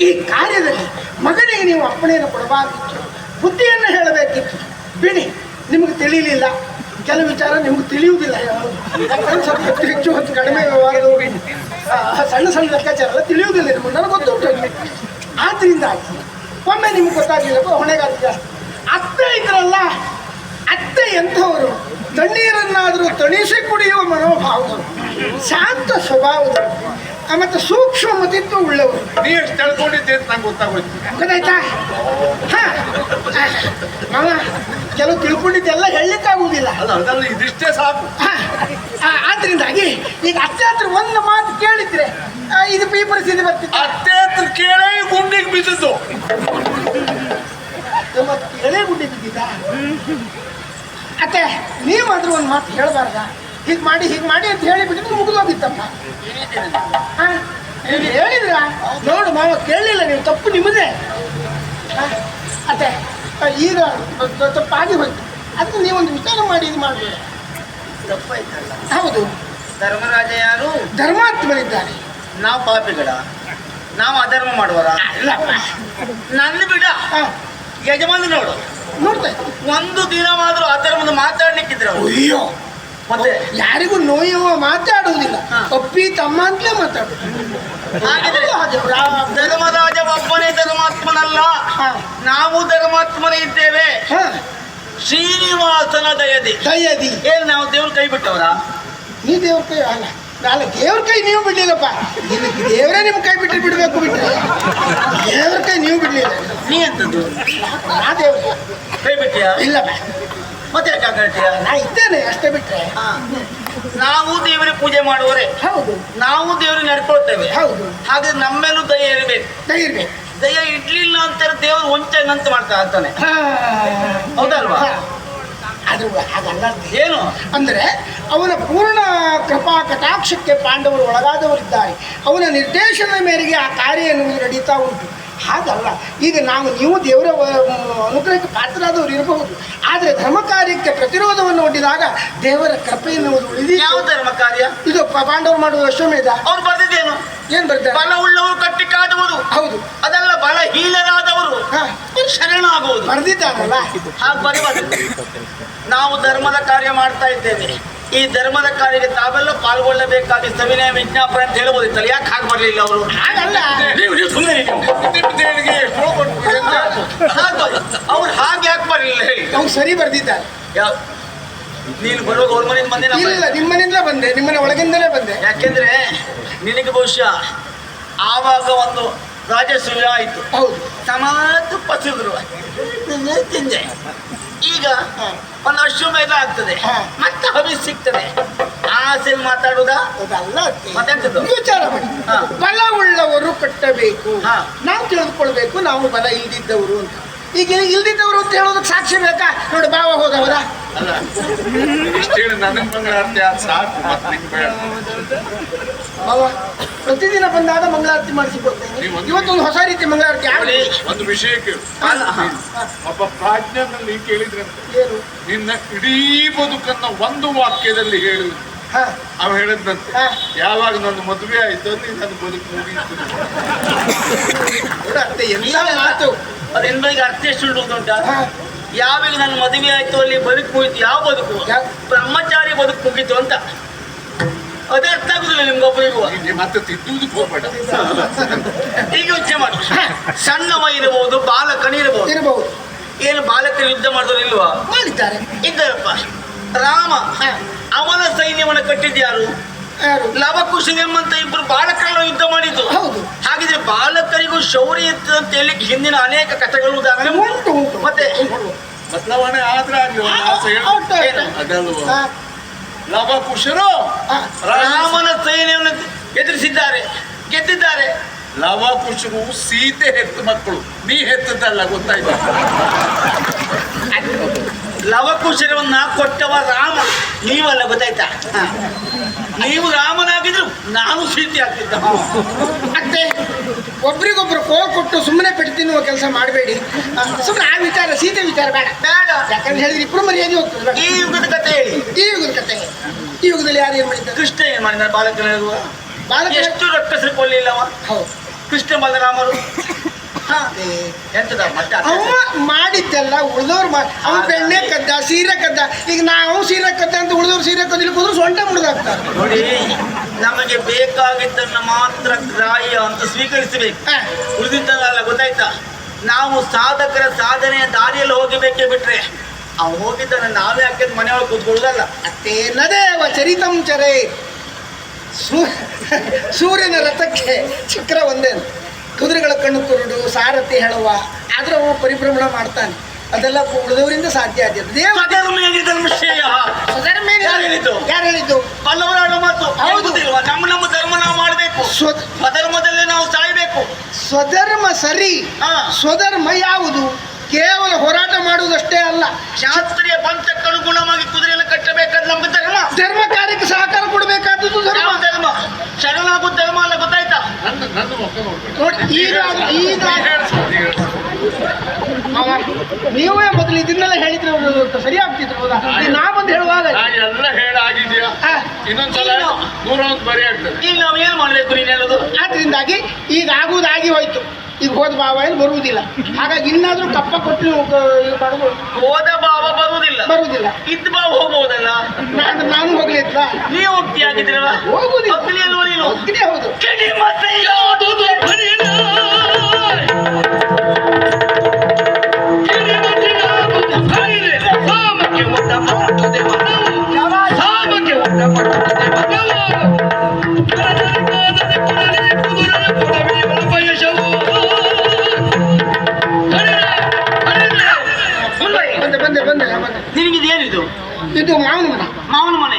ಈ ಕಾರ್ಯದಲ್ಲಿ ಮಗನಿಗೆ ನೀವು ಅಪ್ಪಣೆಯನ್ನು ಕೊಡಬಾರ್ದಿತ್ತು, ಬುದ್ಧಿಯನ್ನು ಹೇಳಬೇಕಿತ್ತು. ಬಿಡಿ, ನಿಮಗೆ ತಿಳಿಯಲಿಲ್ಲ, ಕೆಲವು ವಿಚಾರ ನಿಮ್ಗೆ ತಿಳಿಯುವುದಿಲ್ಲ. ಯಾಕಂದ್ರೆ ಸ್ವಲ್ಪ ಹೆಚ್ಚು ಹೆಚ್ಚು ಹೊತ್ತು ಕಡಿಮೆ ವ್ಯವಹಾರದು ಸಣ್ಣ ಸಣ್ಣ ಲೆಕ್ಕಾಚಾರ ಎಲ್ಲ ತಿಳಿಯುವುದಿಲ್ಲ ನಿಮಗೆ, ನನಗೆ ಗೊತ್ತುಂಟು. ಆದ್ದರಿಂದಾಗಿ ಒಮ್ಮೆ ನಿಮ್ಗೆ ಗೊತ್ತಾಗಲಿಲ್ಲ, ಹೊಣೆಗಾರ ಜಾಸ್ತಿ. ಅತ್ತೆ ಇದ್ರಲ್ಲ, ಅತ್ತೆ ಎಂಥವರು, ತಣ್ಣೀರನ್ನಾದರೂ ತಣಿಸಿ ಕುಡಿಯುವ ಮನೋಭಾವದವರು, ಶಾಂತ ಸ್ವಭಾವದವರು, ಮತ್ತು ಸೂಕ್ಷ್ಮ ಮತಿತ್ವ ಉಳ್ಳವರು. ನೀ ಎಷ್ಟು ತಿಳ್ಕೊಂಡಿದ್ದೆ ಅಂತ ನಂಗೆ ಗೊತ್ತಾಗೋಯ್ತು. ಗೊತ್ತಾಯ್ತಾ? ಹಾ, ಮಾವ, ಕೆಲವು ತಿಳ್ಕೊಂಡಿದ್ದೆಲ್ಲ ಹೇಳಲಿಕ್ಕಾಗುವುದಿಲ್ಲ. ಅಲ್ಲ, ಅದಲ್ಲ, ಇದಿಷ್ಟೇ ಸಾಕು. ಆದ್ರಿಂದಾಗಿ ಈಗ ಅತ್ತೆ ಹತ್ರ ಒಂದು ಮಾತು ಕೇಳಿದ್ರೆ ಇದು ಈ ಪರಿಸ್ಥಿತಿ ಬರ್ತಿತ್ತು. ಅತ್ತೆ ಹತ್ರ ಕೇಳೇ ಗುಂಡಿಗೆ ಬಿದ್ದದ್ದು. ಮತ್ತೆ ಎಳೆ ಗುಡ್ಡಿ ಬಿದ್ದಿದ್ದ. ಅತ್ತೆ ನೀವಾದ್ರೂ ಒಂದು ಮಾತು ಹೇಳಬಾರ್ದ? ಹೀಗೆ ಮಾಡಿ ಅಂತ ಹೇಳಿಬಿಟ್ಟು ಮುಗಿದೋಗಿತ್ತಪ್ಪ. ನೀವು ಹೇಳಿದ್ರ? ನೋಡು ಮಾವ, ಕೇಳಲಿಲ್ಲ ನೀವು, ತಪ್ಪು ನಿಮ್ಮದೇ. ಅತ್ತೆ ಈಗ ತಪ್ಪಾಗಿ ಹೋಯ್ತು, ಅದಕ್ಕೆ ನೀವೊಂದು ವಿಚಾರ ಮಾಡಿ ಇದು ಮಾಡಬೇಡ. ತಪ್ಪಾಯ್ತಲ್ಲ. ಹೌದು, ಧರ್ಮರಾಜ ಯಾರು? ಧರ್ಮಾತ್ಮರಿದ್ದಾರೆ. ನಾವು ಪಾಪಿಗಳ, ನಾವು ಅಧರ್ಮ ಮಾಡುವರ? ಅಲ್ಲಪ್ಪ. ನನ್ನ ಬಿಡ, ಯಜಮಾನ ನೋಡು, ನೋಡ್ತಾ ಇದ್ದೀನಿ. ಒಂದು ದಿನವಾದ್ರೂ ಅಧರ್ಮದ ಮಾತಾಡ್ಲಿಕ್ಕಿದ್ರ ಅಯ್ಯೋ, ಮತ್ತೆ ಯಾರಿಗೂ ನೋಯುವ ಮಾತಾಡುವುದಿಲ್ಲ, ಅಪ್ಪಿ ತಮ್ಮ ಅಂತಲೇ ಮಾತಾಡುದು. ಹಾಗಿದ್ರೆ ಧರ್ಮರಾಜ ಒಬ್ಬನೇ ಧರ್ಮಾತ್ಮನಲ್ಲ, ಹಾ. ನಾವು ಧರ್ಮಾತ್ಮನೇ ಇದ್ದೇವೆ. ಹಾ, ಶ್ರೀನಿವಾಸನ ದಯದಿ. ದಯದಿ. ಏನ್ ನಾವು ದೇವ್ರ ಕೈ ಬಿಟ್ಟವರ? ನೀ ದೇವ್ರ ಕೈ ಅಲ್ಲ, ನಾಳೆ ದೇವ್ರ ಕೈ ನೀವು ಬಿಡ್ಲಿಲ್ಲಪ್ಪ. ದೇವರೇ ನಿಮ್ ಕೈ ಬಿಟ್ಟು ಬಿಡ್ಬೇಕು, ಬಿಟ್ರೆ ದೇವ್ರ ಕೈ ನೀವು ಬಿಡ್ಲಿಲ್ಲ. ನೀ ಎಂತದ್ದು? ನಾ ದೇವ್ರ ಕೈ ಬಿಟ್ಟಿಯ? ಇಲ್ಲಪ್ಪ, ಮತ್ತೆ ಯಾಕೆ ಹೇಳ್ತೀಯ? ನಾ ಇದ್ದೇನೆ ಅಷ್ಟೇ, ಬಿಟ್ರೆ. ನಾವು ದೇವರಿಗೆ ಪೂಜೆ ಮಾಡುವರೆ, ಹೌದು ನಾವು ದೇವರಿಗೆ ನಡ್ಕೊಳ್ತೇವೆ. ಹೌದು, ಹಾಗೆ ನಮ್ಮೇಲೂ ದಯ ಇರಬೇಕು. ದಯ ಇರ್ಬೇಕು. ದಯ ಇಡ್ಲಿಲ್ಲ ಅಂತಾರೆ ದೇವರು ಒಂಚಂತ ಮಾಡ್ತಾ ಇರ್ತಾನೆ, ಹೌದಲ್ವಾ? ಅದು ಹಾಗಲ್ಲ. ಏನು ಅಂದ್ರೆ ಅವನ ಪೂರ್ಣ ಕೃಪಾ ಕಟಾಕ್ಷಕ್ಕೆ ಪಾಂಡವರು ಒಳಗಾದವರಿದ್ದಾರೆ. ಅವನ ನಿರ್ದೇಶನದ ಮೇರೆಗೆ ಆ ಕಾರ್ಯ ಎನ್ನುವುದು ನಡೀತಾ ಉಂಟು. ಹಾಗಲ್ಲ, ಈಗ ನೀವು ದೇವರ ಅನುಗ್ರಹಕ್ಕೆ ಪಾತ್ರರಾದವರು ಇರಬಹುದು, ಆದರೆ ಧರ್ಮ ಕಾರ್ಯಕ್ಕೆ ಪ್ರತಿರೋಧವನ್ನು ಒಡ್ಡಿದಾಗ ದೇವರ ಕೃಪೆ ಎನ್ನುವುದು ಉಳಿದಿ. ಯಾವ ಧರ್ಮ ಕಾರ್ಯ ಇದು ಪಾಂಡವರು ಮಾಡುವ ಅಶ್ವಮೇಧ. ಅವ್ರು ಬರ್ದಿದ್ದೇನು? ಏನ್ ಬರ್ತಾರೆ? ಬಲ ಉಳ್ಳವರು ಕಟ್ಟಿ ಕಾಡುವುದು. ಹೌದು, ಅದೆಲ್ಲ ಬಲಹೀನರಾದವರು ಶರಣಾಗುವುದು. ಬರ್ದಿದ್ದಾರಲ್ಲ. ಹಾಗೆ ಬರಬಾರದು. ನಾವು ಧರ್ಮದ ಕಾರ್ಯ ಮಾಡ್ತಾ ಇದ್ದೇವೆ. ಈ ಧರ್ಮದ ಕಾರ್ಯಕ್ಕೆ ತಾವೆಲ್ಲ ಪಾಲ್ಗೊಳ್ಳಬೇಕಾಗಿ ಸವಿನಯ ವಿಜ್ಞಾಪನೆ ಅಂತ ಹೇಳ್ಬೋದಿತ್ತಲ್ಲ, ಯಾಕೆ ಹಾಗೆ ಬರಲಿಲ್ಲ ಅವರು? ಹಾಗಲ್ಲ, ಅವ್ರು ಹಾಗೆ ಯಾಕೆ ಬರಲಿಲ್ಲ ಹೇಳಿ? ಅವ್ರು ಸರಿ ಬರ್ದಿದ್ದಾರೆ. ನೀನು ಬರುವಾಗ ಅವ್ರ ಮನೆಯಿಂದ ಬಂದೆ ನಮ್ಮ ಇಲ್ಲ ನಿಮ್ಮನಿಂದಲೇ ಬಂದೆ, ನಿಮ್ಮನೆ ಒಳಗಿಂದಲೇ ಬಂದೆ. ಯಾಕೆಂದ್ರೆ ನಿನಗೆ ಬಹುಶಃ ಆವಾಗ ಒಂದು ರಾಜಸೂಯ ಆಯ್ತು, ಹೌದು. ಸಮಾತು ಪಸಿದ್ರು ತಿಂದೆ. ಈಗ ಒಂದು ಅಶ್ವಮೇಧ ಆಗ್ತದೆ, ಮತ್ತೆ ಹವಿ ಸಿಗ್ತದೆ. ಆಸೆ ಮಾತಾಡುದಾ ಅದಲ್ಲ ಅತ್ತೆ. ಮತ್ತೆಂತದ್ದು? ವಿಚಾರ ಮಾಡಿ. ಹಾ. ಬಲವುಳ್ಳವರು ಕಟ್ಟಬೇಕು, ಹಾ. ನಾವು ತಿಳಿದುಕೊಳ್ಬೇಕು ನಾವು ಬಲ ಇಲ್ದಿದ್ದವರು ಅಂತ. ಈಗ ಇಲ್ದಿದ್ದವರು ಅಂತ ಹೇಳೋದಕ್ಕೆ ಸಾಕ್ಷಿ ಬೇಕಾ? ನೋಡಿ ಬಾವ ಹೋದವರ ಅಲ್ಲ ಇಷ್ಟು ಹೇಳಿ ನನಗೆ ಮಂಗಳಾರತಿ ಆದ ಸಾಕು, ಮತ್ತೆ ನಿಂಗೆ ಬೇಡ. ಬಾವ ಪ್ರತಿದಿನ ಬಂದಾಗ ಮಂಗಳಾರತಿ ಮಾಡಿಸಿಕೊಡ್ತೇನೆ. ಇವತ್ತೊಂದು ಹೊಸ ರೀತಿ ಮಂಗಳಾರತಿ ಆಗಲಿ. ಒಂದು ವಿಷಯ ಕೇಳು. ಒಬ್ಬ ಪ್ರಾಜ್ಞನಲ್ಲಿ ಕೇಳಿದ್ರಂತೆ, ಏನು? ನಿನ್ನ ಇಡೀ ಬದುಕನ್ನ ಒಂದು ವಾಕ್ಯದಲ್ಲಿ ಹೇಳು. ಹಾ. ಅವ ಹೇಳಿದ್ನಂತೆ, ಹಾ. ಯಾವಾಗ ನನ್ನ ಮದುವೆ ಆಯ್ತು ಅಲ್ಲಿ ನನ್ನ ಬದುಕು ಮುಗಿಯಿತು. ನೋಡು ಅತ್ತೆ, ಎಲ್ಲ ಮಾತು. ಅದೆಲ್ಲರಿಗೆ ಅರ್ಥ ಎಷ್ಟು ಉಂಟು? ಹಾ. ಯಾವಾಗ ನನ್ನ ಮದುವೆ ಆಯ್ತು ಅಲ್ಲಿ ಬದುಕು ಮುಗಿತು. ಯಾವ ಬದುಕು? ಬ್ರಹ್ಮಚಾರಿ ಬದುಕು ಮುಗಿತು ಅಂತ. ಅದೇ ಅರ್ಥ ಆಗುದಿಲ್ಲ ನಿಮ್ಗೊಬ್ಬರಿಗೂ. ನೀನು ಮತ್ತೆ ತಿದ್ದುವುದಕ್ಕೆ ಹೋಗ್ಬೇಡ. ಈಗ ಯೋಚನೆ ಮಾಡಿ, ಸಣ್ಣವ ಇರಬಹುದು, ಬಾಲಕನಿರಬಹುದು. ಇರಬಹುದು. ಏನು ಬಾಲಕರು ಯುದ್ಧ ಮಾಡಿದ್ರು ಇಲ್ವಾ? ಮಾಡಿದ್ದಾರೆ. ಇದ್ದಾರಪ್ಪ. ರಾಮ ಅವನ ಸೈನ್ಯವನ್ನು ಕಟ್ಟಿದ್ಯಾರು? ಯಾರು? ಲವಕುಶ ಎಂಬಂತ ಇಬ್ಬರು ಬಾಲಕರನ್ನು ಯುದ್ಧ ಮಾಡಿದ್ದು. ಹೌದು. ಹಾಗಿದ್ರೆ ಬಾಲಕರಿಗೂ ಶೌರ್ಯ ಇತ್ತು ಅಂತ ಹೇಳಿ ಹಿಂದಿನ ಅನೇಕ ಕಥೆಗಳು ಉದಾಹರಣೆ ಉಂಟು ಉಂಟು. ಮತ್ತೆ ಬದಲಾವಣೆ ಆದ್ರೆ ಆಗ್ಲಿ, ಒಂದು ಆಸೆ ಹೇಳು. ಉಂಟು. ಅದಲ್ವಾ ಹಾ. ಲವಕುಶರು ಹಾ. ರಾಮನ ಸೈನ್ಯವನ್ನು ಎದುರಿಸಿದ್ದಾರೆ, ಗೆದ್ದಿದ್ದಾರೆ. ಲವಕುಶರು ಸೀತೆ ಹೆತ್ತ ಮಕ್ಕಳು, ನೀ ಹೆತ್ತದಲ್ಲ, ಗೊತ್ತಾಯ್ತಾ? ಲವಕುಶರವನ್ನ ಕೊಟ್ಟವ ರಾಮ, ನೀವಲ್ಲ, ಗೊತ್ತಾಯ್ತಾ? ನೀವು ರಾಮನಾಗಿದ್ರು ನಾನು ಸೀತೆ ಆಗ್ತಿದ್ದ. ಅತ್ತೆ, ಒಬ್ರಿಗೊಬ್ರು ಕೋಲ್ ಕೊಟ್ಟು ಸುಮ್ಮನೆ ಪೆಟ್ಟು ತಿನ್ನುವ ಕೆಲಸ ಮಾಡಬೇಡಿ. ಸುಮ್ಮನೆ ಆ ವಿಚಾರ, ಸೀತೆ ವಿಚಾರ ಬೇಡ ಬೇಡ. ಯಾಕಂದ್ರೆ ಹೇಳಿದ್ರೆ ಇಬ್ರು ಮರ್ಯಾದೆ ಹೋಗ್ತದೆ. ಈ ಯುಗದ ಕಥೆ ಹೇಳಿ. ಈ ಯುಗದ ಕತೆ. ಈ ಯುಗದಲ್ಲಿ ಯಾರು ಏನ್ ಮಾಡಿದ್ದಾರೆ? ಕೃಷ್ಣ ಏನ್ ಮಾಡಿದ್ದಾರೆ ಬಾಲಕನಿರುವ? ಬಾಲಕ ಎಷ್ಟು ರಕ್ಕಸರು ಕೊಲ್ಲಿಲ್ಲವ ಹೌದು. ಕೃಷ್ಣ ಬಲರಾಮರು. ಎಂತದ ಮತ್ತೆ ಅವ ಮಾಡಿದ್ದೆಲ್ಲ ಉಳಿದವ್ರು ಅವ್ನು ಬೆಣ್ಣೆ ಕದ್ದ, ಸೀರೆ ಕದ್ದ. ಈಗ ನಾವು ಸೀರೆ ಕದ್ದ ಅಂತ ಉಳಿದವ್ರು ಸೀರೆ ಕದಿಲಿಕ್ಕೆ ಹೋದ್ರು ಸೊಂಟ ಮುರಿದಾಗ್ತಾರೆ. ನೋಡಿ, ನಮಗೆ ಬೇಕಾಗಿದ್ದನ್ನ ಮಾತ್ರ ಗ್ರಾಹ್ಯ ಅಂತ ಸ್ವೀಕರಿಸಬೇಕು, ಉಳಿದಿದ್ದಲ್ಲ, ಗೊತ್ತಾಯ್ತಾ? ನಾವು ಸಾಧಕರ ಸಾಧನೆಯ ದಾರಿಯಲ್ಲಿ ಹೋಗಬೇಕೇ ಬಿಟ್ರೆ ಅವ್ನು ಹೋಗಿದ್ದಾನೆ ನಾವೇ ಹಾಕಿದ ಮನೆಯೊಳಗೆ ಕೂತ್ಕೊಳ್ಳೋದಲ್ಲ. ತೇನದೇವ ಚರಿತಂ ಚರೆ. ಸೂರ್ಯನ ರಥಕ್ಕೆ ಚಕ್ರ ಒಂದೇ, ಕುದುರೆಗಳ ಕಣ್ಣು ಕುರುಡು, ಸಾರಥಿ ಹೇಳುವ, ಆದ್ರೆ ಅವ ಪರಿಭ್ರಮಣ ಮಾಡ್ತಾನೆ. ಅದೆಲ್ಲ ಉಳಿದವರಿಂದ ಸಾಧ್ಯ ಆದ್ಯದ. ದೇವ ಧರ್ಮಶ್ರೇಯ ಯಾರು ಹೇಳಿದ್ದು? ಯಾರು ಹೇಳಿದ್ದು? ಪಲ್ಲವರಾಡೋ ಮಾತು. ಹೌದು. ನಮ್ಮ ಧರ್ಮ ನಾವು ಮಾಡಬೇಕು, ಸ್ವಧರ್ಮದಲ್ಲೇ ನಾವು ಸಾಯ್ಬೇಕು. ಸ್ವಧರ್ಮ ಸರಿ. ಸ್ವಧರ್ಮ ಯಾವುದು? ಕೇವಲ ಹೋರಾಟ ಮಾಡುವುದಷ್ಟೇ ಅಲ್ಲ, ಶಾಸ್ತ್ರೀಯ ಪಂಥಕ್ಕನುಗುಣವಾಗಿ ಕುದುರೆಯನ್ನು ಕಟ್ಟಬೇಕಾದ ನಮ್ಮ ಧರ್ಮ. ಧರ್ಮ ಕಾರ್ಯಕ್ಕೆ ಸಹಕಾರ ಕೊಡಬೇಕಾದದ್ದು ಧರ್ಮ. ಧರ್ಮ ಶರಣಾಗುವ ಧರ್ಮ ಅಲ್ಲ, ಗೊತ್ತಾಯ್ತಾ? ನನ್ನ ಮುಖ ನೋಡ್ಬೇಡ. ನೋಡಿ, ಈಗ ನೀವೇ ಮೊದಲು ಇದನ್ನೆಲ್ಲ ಹೇಳಿದ್ರೆ ಸರಿ ಆಗ್ತಿದ್ರು. ಹೌದಾ? ನಾ ಬಂದು ಹೇಳುವಾಗ ಎಲ್ಲ ಹೇಳಾಗಿದ್ಯಾ? ಇನ್ನೊಂದ್ಸಲ 101 ಬರಿ ಆಗ್ತದೆ. ಈಗ ನಾವು ಏನ್ ಮಾಡ್ಬೇಕು ನೀನು ಹೇಳೋದು? ಆದ್ರಿಂದಾಗಿ ಈಗ ಆಗುವುದಾಗಿ ಹೋಯ್ತು. ಈಗ ಹೋದ ಭಾವ ಏನು ಬರುವುದಿಲ್ಲ. ಹಾಗಾಗಿ ಇನ್ನಾದ್ರೂ ಕಪ್ಪ ಕೊಟ್ಟು ಮಾಡುದು. ಹೋದ ಭಾವ ಬರುವುದಿಲ್ಲ. ಇದ್ದ ಭಾವ ಹೋಗ್ಬೋದಲ್ಲ. ನಾನು ಹೋಗ್ಲಿಲ್ಲ. ನೀವು ಹೋಗ್ತಿಯಾಗಿದ್ದೀರಲ್ಲ, ಹೋಗುದಿಲ್ಲ. ಅಗ್ನಿ ಅಲ್ವಾ ನೀನು? ಅಗ್ನಿ ಹೌದು. ಕೆಡಿ ಮತ್ತೆ ಯಾವುದು ಪರಿಣ ಸಾಮಕ್ಕೆ ಊಟ ಮಾಡುತ್ತದೆ ಮನವು, ಸಾಮಕ್ಕೆ ಊಟ ಮಾಡುತ್ತದೆ ಮನವು. ಬಂದೆ. ನಿನಗಿದೇನಿದು? ಇದು ಮಾವನ ಮನೆ. ಮಾವನ ಮನೆ.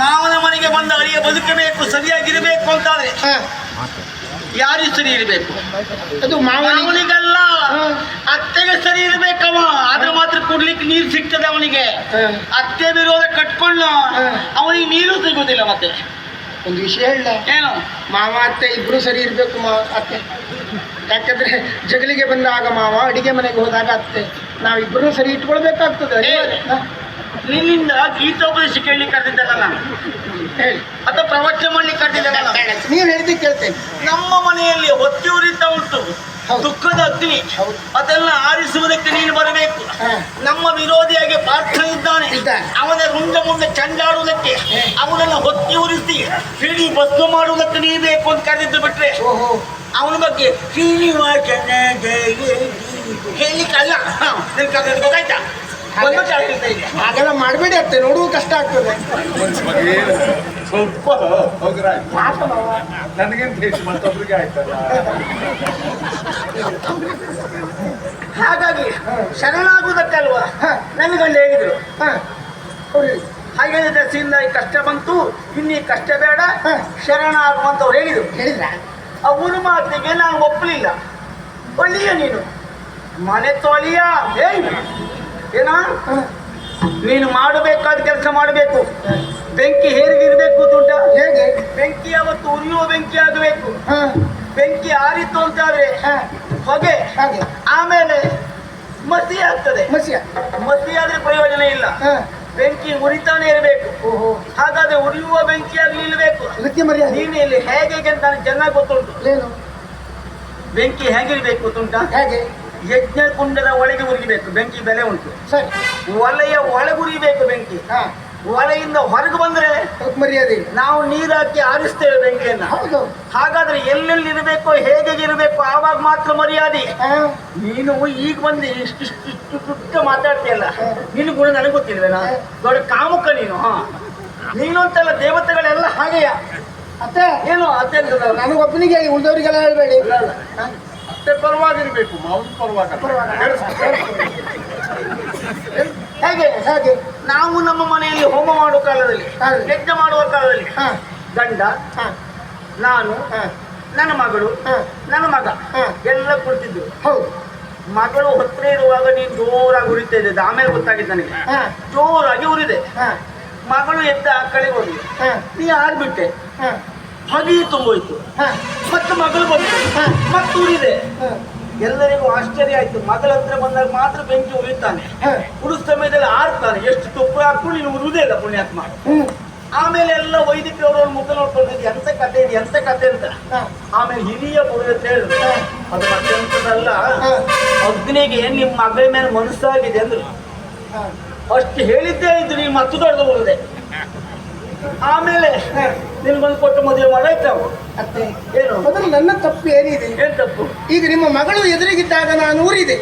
ಮಾವನ ಮನೆಗೆ ಬಂದ ಅಳಿಯ ಬದುಕಬೇಕು, ಸರಿಯಾಗಿರಬೇಕು ಅಂತಾದ್ರೆ ಯಾರು ಸರಿ ಇರಬೇಕು? ಅದು ಮಾವನಿಗಲ್ಲ, ಅತ್ತೆಗೆ ಸರಿ ಇರ್ಬೇಕವ. ಆದ್ರೆ ಮಾತ್ರ ಕುಡ್ಲಿಕ್ಕೆ ನೀರು ಸಿಗ್ತದೆ ಅವನಿಗೆ. ಅತ್ತೆ ವಿರೋಧ ಕಟ್ಕೊಂಡು ಅವನಿಗೆ ನೀರು ಸಿಗುದಿಲ್ಲ. ಮತ್ತೆ ಒಂದು ವಿಷಯ ಹೇಳ, ಏನು? ಮಾವ ಅತ್ತೆ ಇಬ್ರು ಸರಿ ಇರ್ಬೇಕು. ಅತ್ತೆ ಯಾಕಂದ್ರೆ ಜಗಲಿಗೆ ಬಂದಾಗ ಮಾವ, ಅಡಿಗೆ ಮನೆಗೆ ಹೋದಾಗ ಅತ್ತೆ, ನಾವಿಬ್ಬರು ಸರಿ ಇಟ್ಕೊಳ್ಬೇಕಾಗ್ತದೆ. ನಿನ್ನಿಂದ ಗೀತೋಪದೇಶ ಕೇಳಲಿಕ್ಕೆ ಕರೆದಿದ್ದಲ್ಲ ನಾನು, ಹೇಳಿ. ಅಥವಾ ಪ್ರವಚನ ಮಾಡ್ಲಿಕ್ಕೆ ಕರೆದಿದ್ದಲ್ಲ ನಾನು. ನೀವು ಹೇಳಿದ್ದು ಕೇಳ್ತೇನೆ. ನಮ್ಮ ಮನೆಯಲ್ಲಿ ಹೊತ್ತಿ ಉರಿತ ಉಂಟು, ದುಃಖದ ಅಗ್ನಿ. ಅದೆಲ್ಲ ಆರಿಸುವುದಕ್ಕೆ ನೀನು ಬರಬೇಕು. ನಮ್ಮ ವಿರೋಧಿಯಾಗಿ ಪಾರ್ಥ ಇದ್ದಾನೆ, ಅವನ ರುಂಡ ಮುಂದೆ ಚಂಡಾಡುವುದಕ್ಕೆ, ಅವನನ್ನು ಹೊತ್ತಿ ಉರಿಸಿ ಹಿಡಿ ಭಸ್ಮ ಮಾಡುವುದಕ್ಕೆ ನೀ ಬೇಕು ಅಂತ ಕರೆದಿದ್ದು ಬಿಟ್ರೆ ಅವನ ಬಗ್ಗೆ ಶ್ರೀನಿವಾಸನ ಹೇಳಲಿಕ್ಕಲ್ಲ. ಗೊತ್ತಾಯ್ತಾ? ಬಂದಕ್ಕೆ ಆಗ್ತಿದೆ ಈಗ. ಹಾಗೆಲ್ಲ ಮಾಡಬೇಡಿ ಅತ್ತೆ, ನೋಡುವ ಕಷ್ಟ ಆಗ್ತದೆ. ಸ್ವಲ್ಪ ನನಗಿಂತ ಹೆಚ್ಚು ಮತ್ತೊಬ್ರಿಗೆ ಆಯ್ತಲ್ಲ. ಹಾಗಾಗಿ ಶರಣಾಗುವುದಕ್ಕಲ್ವಾ ನನ್ನ ಗಂಡ ಹೇಳಿದ್ರು. ಹಾಗೆ ದಶೆಯಿಂದ ಈ ಕಷ್ಟ ಬಂತು, ಇನ್ನೀ ಕಷ್ಟ ಬೇಡ, ಶರಣಾಗುವಂತವ್ರು ಹೇಳಿದ್ರು. ಹೇಳಿದ್ರ? ಅವನ ಮಾತಿಗೆ ನಾನು ಒಪ್ಪಲಿಲ್ಲ. ಒಳ್ಳೆಯ ನೀನು ಮನೆ ತೊಳಿಯ ಏನ ನೀನು ಮಾಡಬೇಕಾದ ಕೆಲಸ ಮಾಡಬೇಕು. ಬೆಂಕಿ ಹೇರಿಗಿರ್ಬೇಕು ದುಡ್ಡ. ಹೇಗೆ? ಬೆಂಕಿ ಅವತ್ತು ಉರಿಯುವ ಬೆಂಕಿ ಆಗಬೇಕು. ಬೆಂಕಿ ಆರಿತು ಅಂತಾದ್ರೆ ಹೊಗೆ, ಆಮೇಲೆ ಮಸಿ ಆಗ್ತದೆ. ಮಸಿ ಆದ್ರೆ ಪ್ರಯೋಜನ ಇಲ್ಲ. ಬೆಂಕಿ ಉರಿತಾನೆ ಇರಬೇಕು. ಹಾಗಾದ್ರೆ ಉರಿಯುವ ಬೆಂಕಿಯಾಗಿ ನಿಲ್ಲಬೇಕು. ನೀನು ಇಲ್ಲಿ ಹೇಗೆ ಅಂತ ನನಗೆ ಚೆನ್ನಾಗಿ ಗೊತ್ತುಂಟು. ಬೆಂಕಿ ಹೇಗಿರ್ಬೇಕು ಗೊತ್ತುಂಟ? ಹೇಗೆ? ಯಜ್ಞ ಕುಂಡದ ಒಳಗೆ ಉರಿಬೇಕು. ಬೆಂಕಿ ಬೆಲೆ ಉಂಟು. ಸರಿ. ಒಲೆಯ ಒಳಗುರಿಬೇಕು ಬೆಂಕಿ. ಒಲೆಯಿಂದ ಹೊರಗೆ ಬಂದ್ರೆ ಮರ್ಯಾದೆ ನಾವು ನೀರು ಹಾಕಿ ಆರಿಸ್ತೇವೆ ಬೆಂಕಿಯನ್ನ. ಹಾಗಾದ್ರೆ ಎಲ್ಲೆಲ್ಲಿ ಇರಬೇಕು, ಹೇಗೆ ಇರಬೇಕು, ಆವಾಗ ಮಾತ್ರ ಮರ್ಯಾದೆ. ನೀನು ಈಗ ಬಂದು ಇಷ್ಟು ಮಾತಾಡ್ತೀಯಲ್ಲ, ನಿನ್ನ ಗುಣ ನನಗೆ ಗೊತ್ತಿಲ್ವೇನಾ? ದೊಡ್ಡ ಕಾಮುಕ ನೀನು. ನೀನು ಅಂತಲ್ಲ, ದೇವತೆಗಳೆಲ್ಲ ಹಾಗೆಯ. ಅತ್ತೆ ಏನು ಅತ್ತೆ ಅಂತ ನನಗೊಬ್ಬನಿಗೆ ಉಳಿದವರಿಗೆಲ್ಲ ಹೇಳ್ಬೇಡಿ. ಅತ್ತೆ ಪರವಾಗಿರ್ಬೇಕು, ಮಾವನ ಪರವಾಗಿ. ಹೇಗೆ ಹಾಗೆ ನಾವು ನಮ್ಮ ಮನೆಯಲ್ಲಿ ಹೋಮ ಮಾಡುವ ಕಾಲದಲ್ಲಿ, ಯಜ್ಞ ಮಾಡುವ ಕಾಲದಲ್ಲಿ ಗಂಡ, ನಾನು, ನನ್ನ ಮಗಳು, ನನ್ನ ಮಗ ಎಲ್ಲ ಕುಳಿತಿದ್ದು. ಹೌದು. ಮಗಳು ಹೊತ್ತರೆ ಇರುವಾಗ ನೀನು ಜೋರಾಗಿ ಉರಿತಾ ಇದ್ದೆ. ಆಮೇಲೆ ಗೊತ್ತಾಗಿದ್ದು ನನಗೆ, ಜೋರಾಗಿ ಉರಿದೆ. ಮಗಳು ಎದ್ದ ಆ ಕಡೆ ಹೋಗಿ ನೀ ಆಗ್ಬಿಟ್ಟೆ. ಹೊಗೆ ತುಂಬೋಯ್ತು. ಮತ್ತೆ ಮಗಳು ಬಂತು, ಮತ್ತೆ ಉರಿದೆ. ಎಲ್ಲರಿಗೂ ಆಶ್ಚರ್ಯ ಆಯ್ತು. ಮಗಳ ಹತ್ರ ಬಂದಾಗ ಮಾತ್ರ ಬೆಂಕಿ ಉರಿತಾನೆ, ಉರಿದ ಸಮಯದಲ್ಲಿ ಆರ್ತಾನೆ. ಎಷ್ಟು ತುಪ್ಪ ಹಾಕೊಂಡು ನೀನು ಉರುವುದೇ ಇಲ್ಲ ಪುಣ್ಯಾತ್ಮ. ಆಮೇಲೆ ಎಲ್ಲ ವೈದಿಕರವ್ರ ಮುಖ ನೋಡ್ಕೊಂಡಿದ್ದು ಎಂತ ಕತೆ ಇದೆ, ಎಂತ ಕತೆ ಅಂತ. ಆಮೇಲೆ ಹಿರಿಯ ಪುರೋಹಿತ ಹೇಳಿದ್ರು, ಅದು ಮತ್ತೆ ಎಂತದಲ್ಲ, ಅಗ್ನಿಗೆ ನಿಮ್ಮ ಮಗಳ ಮೇಲೆ ಮನಸ್ಸಾಗಿದೆ ಅಂದ್ರು. ಅಷ್ಟು ಹೇಳಿದ್ದೇ ಇದ್ದು ನೀನು ಮತ್ತು ದೊಡ್ಡದು ಉಳಿದೆ. ಆಮೇಲೆ ನಿನ್ಗೊಂದು ಕೊಟ್ಟು ಮದುವೆ ಮಾಡಾಯ್ತು. ಅತ್ತೆ ಏನು ಮೊದಲು ನನ್ನ ತಪ್ಪು ಏನಿದೆ? ಏನ್ ತಪ್ಪು? ಈಗ ನಿಮ್ಮ ಮಗಳು ಎದುರಿಗಿದ್ದಾಗ ನಾನು ಊರಿದೆ.